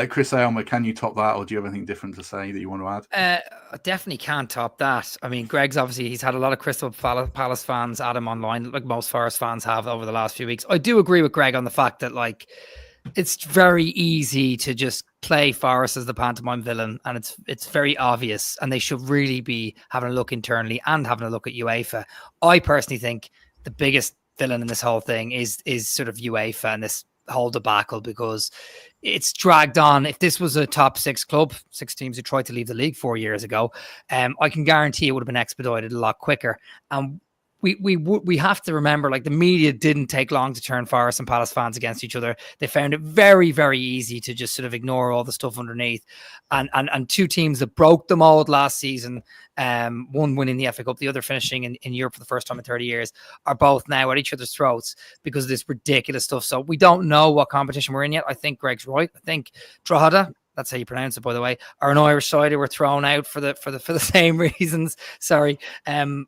Chris Aylmer, can you top that, or do you have anything different to say that you want to add? I definitely can't top that. I mean, Greg's he's had a lot of Crystal Palace fans at him online, like most Forest fans have over the last few weeks. I do agree with Greg on the fact that, like, it's very easy to just play Forest as the pantomime villain, and it's very obvious, and they should really be having a look internally and having a look at UEFA. I personally think the biggest villain in this whole thing is sort of UEFA and this whole debacle, because it's dragged on. If this was a top 6 club, 6 teams who tried to leave the league 4 years ago, I can guarantee it would have been expedited a lot quicker. We have to remember, like, the media didn't take long to turn Forest and Palace fans against each other. They found it very, very easy to just sort of ignore all the stuff underneath. And two teams that broke the mold last season, one winning the FA Cup, the other finishing in Europe for the first time in 30 years, are both now at each other's throats because of this ridiculous stuff. So we don't know what competition we're in yet. I think Greg's right. I think Drogheda, that's how you pronounce it, by the way, are an Irish side who were thrown out for the same reasons. Sorry. And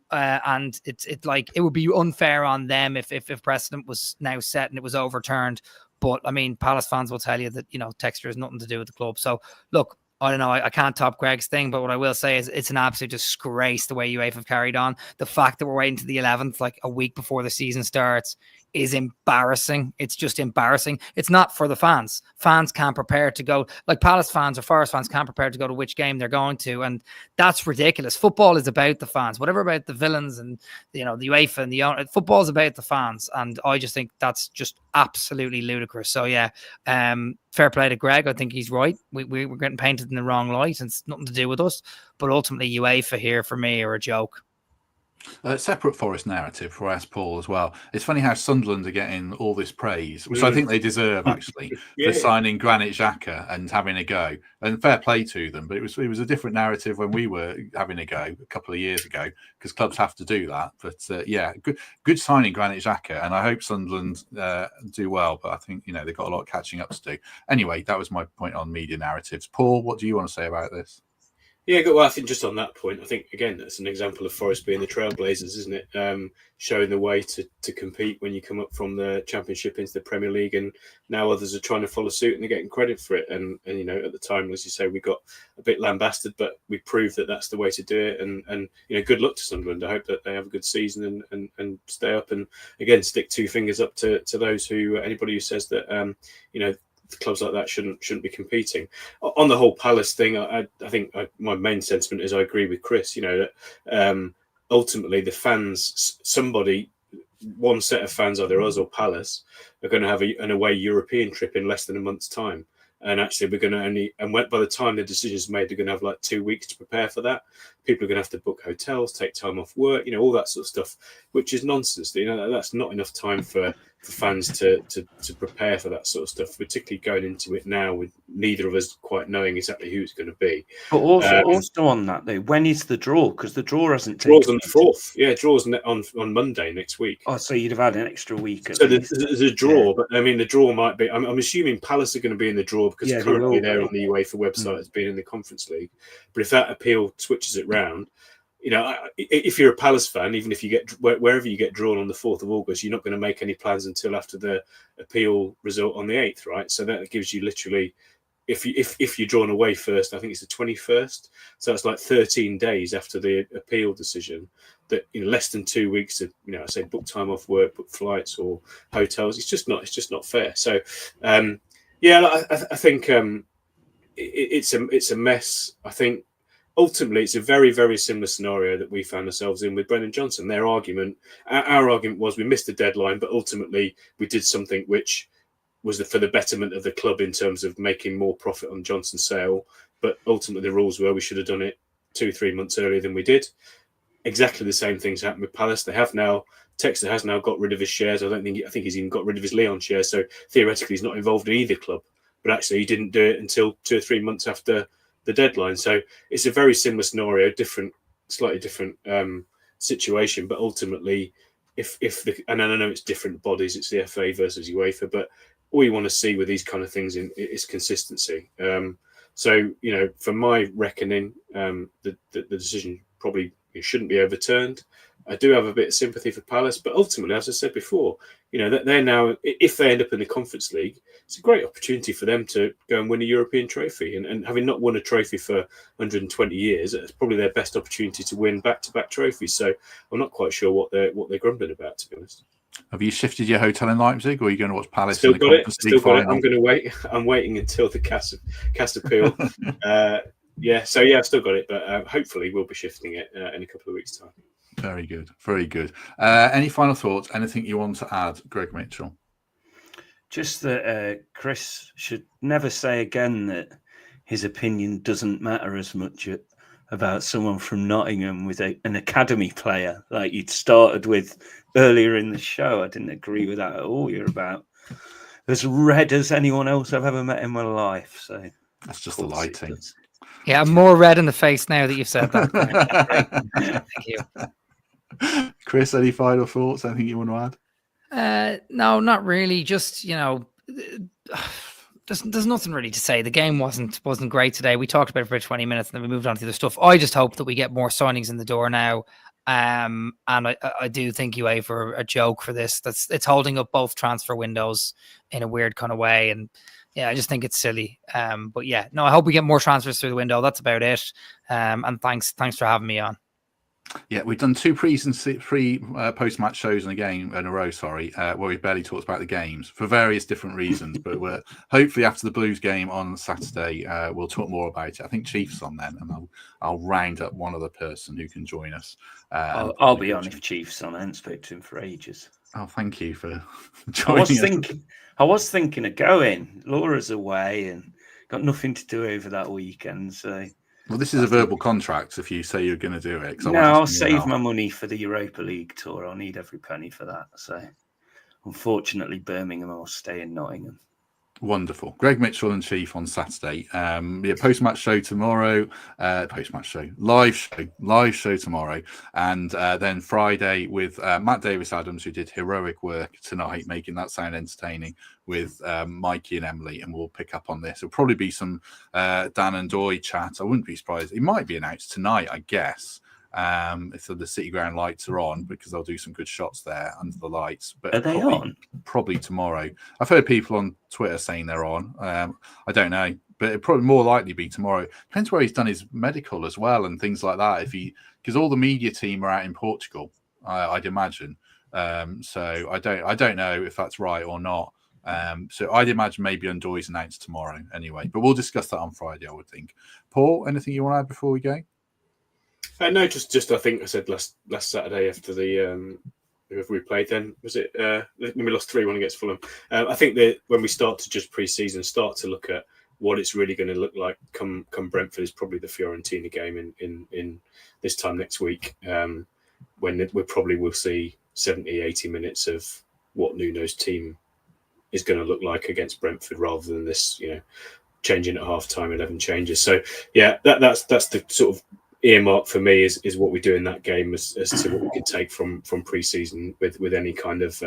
it's like, it would be unfair on them if precedent was now set and it was overturned. But I mean, Palace fans will tell you that, texture has nothing to do with the club. So look, I don't know. I can't top Greg's thing, but what I will say is it's an absolute disgrace the way UEFA have carried on. The fact that we're waiting to the 11th, like a week before the season starts, is embarrassing. It's just embarrassing. It's not for the fans. Fans can't prepare to go, like Palace fans or Forest fans can't prepare to go to which game they're going to. And that's ridiculous. Football is about the fans, whatever about the villains and, the UEFA and the owner. Football is about the fans. And I just think that's just absolutely ludicrous. So yeah, fair play to Greg. I think he's right. We're getting painted in the wrong light, and it's nothing to do with us. But ultimately, UEFA here for me are a joke. Separate Forest narrative before I ask Paul as well. It's funny how Sunderland are getting all this praise, which I think they deserve, actually, for signing Granit Xhaka and having a go. And fair play to them, but it was a different narrative when we were having a go a couple of years ago, because clubs have to do that. But yeah, good signing Granit Xhaka, and I hope Sunderland do well. But I think they've got a lot of catching up to do. Anyway, that was my point on media narratives. Paul, what do you want to say about this? Yeah, well, I think just on that point, I think, again, that's an example of Forest being the trailblazers, isn't it? Showing the way to compete when you come up from the Championship into the Premier League, and now others are trying to follow suit and they're getting credit for it. And at the time, as you say, we got a bit lambasted, but we proved that that's the way to do it. And good luck to Sunderland. I hope that they have a good season and stay up. And again, stick 2 fingers up to those anybody who says that, clubs like that shouldn't be competing. On the whole Palace thing, I think my main sentiment is I agree with Chris. That ultimately the fans, one set of fans, either us or Palace, are going to have an away European trip in less than a month's time. And actually, we're going to by the time the decision is made, they're going to have like 2 weeks to prepare for that. People are going to have to book hotels, take time off work, all that sort of stuff, which is nonsense. That's not enough time for fans to prepare for that sort of stuff, particularly going into it now with neither of us quite knowing exactly who it's going to be. But also on that though, when is the draw? Because the draw hasn't taken. Draw's on the 4th. Yeah, draw's on Monday next week. Oh, so you'd have had an extra week. So there's a draw, but I mean the draw might be. I'm assuming Palace are going to be in the draw because currently they're on the UEFA website as being in the Conference League. But if that appeal switches it round, if you're a Palace fan, even if you get wherever you get drawn on the 4th of August, you're not going to make any plans until after the appeal result on the 8th, right? So that gives you literally, if you're drawn away first, I think it's the 21st. So it's like 13 days after the appeal decision. That less than 2 weeks to I say book time off work, book flights or hotels. It's just not fair. So I think it's a mess. I think ultimately it's a very, very similar scenario that we found ourselves in with Brennan Johnson. Our argument was we missed the deadline, but ultimately we did something which was for the betterment of the club in terms of making more profit on Johnson's sale. But ultimately the rules were we should have done it 2-3 months earlier than we did. Exactly the same things happened with Palace. Textor has now got rid of his shares. I think he's even got rid of his Leon shares. So theoretically he's not involved in either club. But actually he didn't do it until 2 or 3 months after the deadline. So it's a very similar scenario, slightly different situation. But ultimately, and I know it's different bodies, it's the FA versus UEFA, but all you want to see with these kind of things is consistency. So from my reckoning, the decision probably shouldn't be overturned. I do have a bit of sympathy for Palace, but ultimately, as I said before, that they're now, if they end up in the Conference League, it's a great opportunity for them to go and win a European trophy. And having not won a trophy for 120 years, it's probably their best opportunity to win back-to-back trophies. So I'm not quite sure what they're grumbling about, to be honest. Have you shifted your hotel in Leipzig, or are you going to watch Palace? Still in the got it. Conference League final? I'm going to wait. I'm waiting until the CAS appeal. I've still got it, but hopefully we'll be shifting it in a couple of weeks' time. Very good, very good. Any final thoughts? Anything you want to add, Greg Mitchell? Just that Chris should never say again that his opinion doesn't matter as much about someone from Nottingham with an academy player like you'd started with earlier in the show. I didn't agree with that at all. You're about as red as anyone else I've ever met in my life. So that's just the lighting. Yeah, I'm more red in the face now that you've said that. Thank you. Chris, any final thoughts? Anything you want to add? No, not really. Just there's nothing really to say. The game wasn't great today. We talked about it for 20 minutes and then we moved on to the other stuff. I just hope that we get more signings in the door now. And I do think UEFA are a joke for this. It's holding up both transfer windows in a weird kind of way. And yeah, I just think it's silly. But yeah, no, I hope we get more transfers through the window. That's about it. And thanks for having me on. Yeah, we've done 2 post-match shows in a row, where we've barely talked about the games for various different reasons. But we're hopefully after the Blues game on Saturday, we'll talk more about it. I think Chief's on then, and I'll round up one other person who can join us. I'll be on if Chief's on. I haven't spoken to him for ages. Oh, thank you for joining us. I was thinking of going. Laura's away and got nothing to do over that weekend, so. Well, this is a verbal contract if you say you're going to do it. No, I'll save my money for the Europa League tour. I'll need every penny for that. So, unfortunately, Birmingham will stay in Nottingham. Wonderful. Greg Mitchell and Chief on Saturday. Post-match show tomorrow. Live show tomorrow. And then Friday with Matt Davis-Adams, who did heroic work tonight, making that sound entertaining, with Mikey and Emily, and we'll pick up on this. It'll probably be some Dan Ndoye chat. I wouldn't be surprised. It might be announced tonight, I guess, if the City Ground lights are on, because they'll do some good shots there under the lights. But are they on? Probably tomorrow. I've heard people on Twitter saying they're on. I don't know, but it'd probably more likely be tomorrow. Depends where he's done his medical as well and things like that. Because all the media team are out in Portugal, I'd imagine. So I don't know if that's right or not. So I'd imagine maybe Ndoye's announced tomorrow anyway, but we'll discuss that on Friday, I would think. Paul, anything you want to add before we go? No, just I think I said last Saturday after the whoever we played then, was it when we lost 3-1 against Fulham. I think that when we start to just pre-season, start to look at what it's really going to look like come Brentford is probably the Fiorentina game in this time next week, when we probably will see 70-80 minutes of what Nuno's team is going to look like against Brentford, rather than this, changing at half time, 11 changes. So yeah, that's the sort of earmark for me is what we do in that game as to what we could take from pre-season with any kind of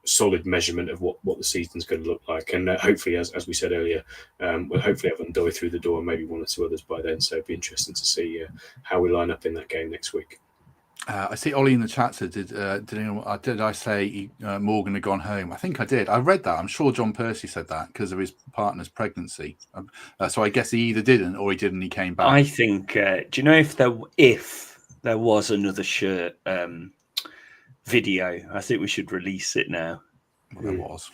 solid measurement of what the season's going to look like. And hopefully, as we said earlier, we'll hopefully have Ndoye through the door and maybe one or two others by then. So it'd be interesting to see how we line up in that game next week. I see Ollie in the chat said, did I say Morgan had gone home? I think I did. I read that. I'm sure John Percy said that because of his partner's pregnancy. So I guess he either didn't or he did and he came back. I think, do you know if there was another shirt video, I think we should release it now. Well, there was.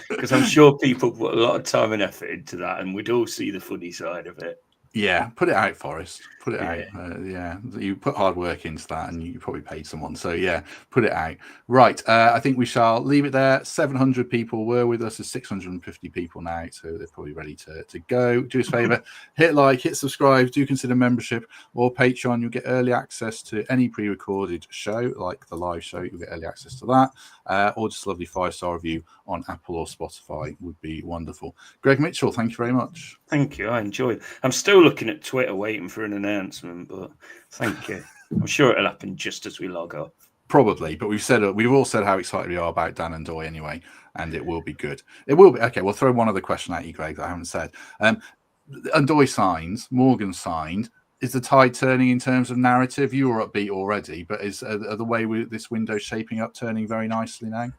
Because I'm sure people put a lot of time and effort into that and we'd all see the funny side of it. Yeah, put it out, Forrest. Put it out. Yeah, you put hard work into that, and you probably paid someone. So yeah, put it out. Right. I think we shall leave it there. 700 people were with us. There's 650 people now, so they're probably ready to go. Do us a favor, hit like, hit subscribe. Do consider membership or Patreon. You'll get early access to any pre-recorded show, like the live show. You'll get early access to that, or just a lovely 5-star review on Apple or Spotify would be wonderful. Greg Mitchell, thank you very much. Thank you. I enjoyed it. I'm still looking at Twitter waiting for an announcement, but thank you. I'm sure it'll happen just as we log off. Probably, but we've all said how excited we are about Dan Ndoye anyway, and it will be good. It will be. Okay, we'll throw one other question at you, Greg, that I haven't said. Ndoye signs, Morgan signed. Is the tide turning in terms of narrative? You were upbeat already, but is the way this window shaping up turning very nicely now?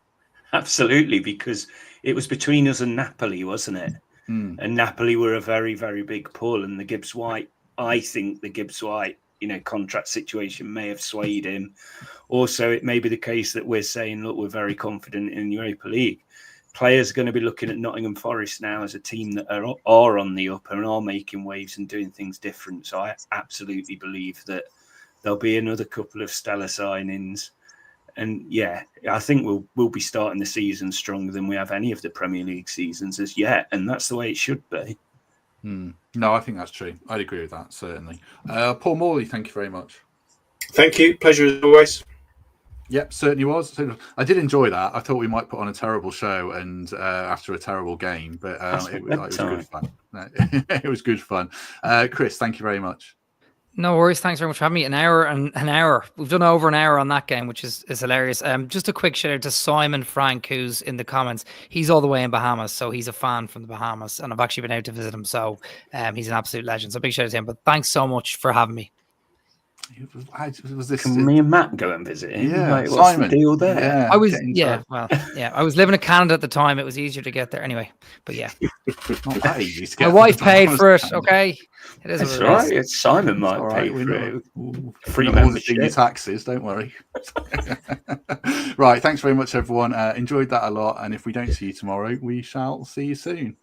Absolutely, because it was between us and Napoli, wasn't it? And Napoli were a very, very big pull, and the Gibbs White, I think the Gibbs White, contract situation may have swayed him. Also, it may be the case that we're saying, look, we're very confident in Europa League. Players are going to be looking at Nottingham Forest now as a team that are on the up and are making waves and doing things different. So I absolutely believe that there'll be another couple of stellar signings. And yeah, I think we'll be starting the season stronger than we have any of the Premier League seasons as yet, and that's the way it should be. No, I think that's true. I'd agree with that, certainly. Paul Morley, thank you very much. Thank you. Pleasure as always. Yep, certainly was. I did enjoy that. I thought we might put on a terrible show and after a terrible game, but it was good fun. It was good fun. Chris, thank you very much. No worries. Thanks very much for having me. An hour. We've done over an hour on that game, which is hilarious. Just a quick shout out to Simon Frank, who's in the comments. He's all the way in Bahamas, so he's a fan from the Bahamas, and I've actually been out to visit him. So he's an absolute legend. So big shout out to him. But thanks so much for having me. Can me and Matt go and visit him? Yeah, what's Simon. the deal there? Yeah, I was living in Canada at the time. It was easier to get there anyway. But yeah, not that easy to get. My wife paid for it. Okay, it is. That's right. It's Simon might pay for it. Free membership. Your taxes. Don't worry. Right. Thanks very much, everyone. Enjoyed that a lot. And if we don't see you tomorrow, we shall see you soon.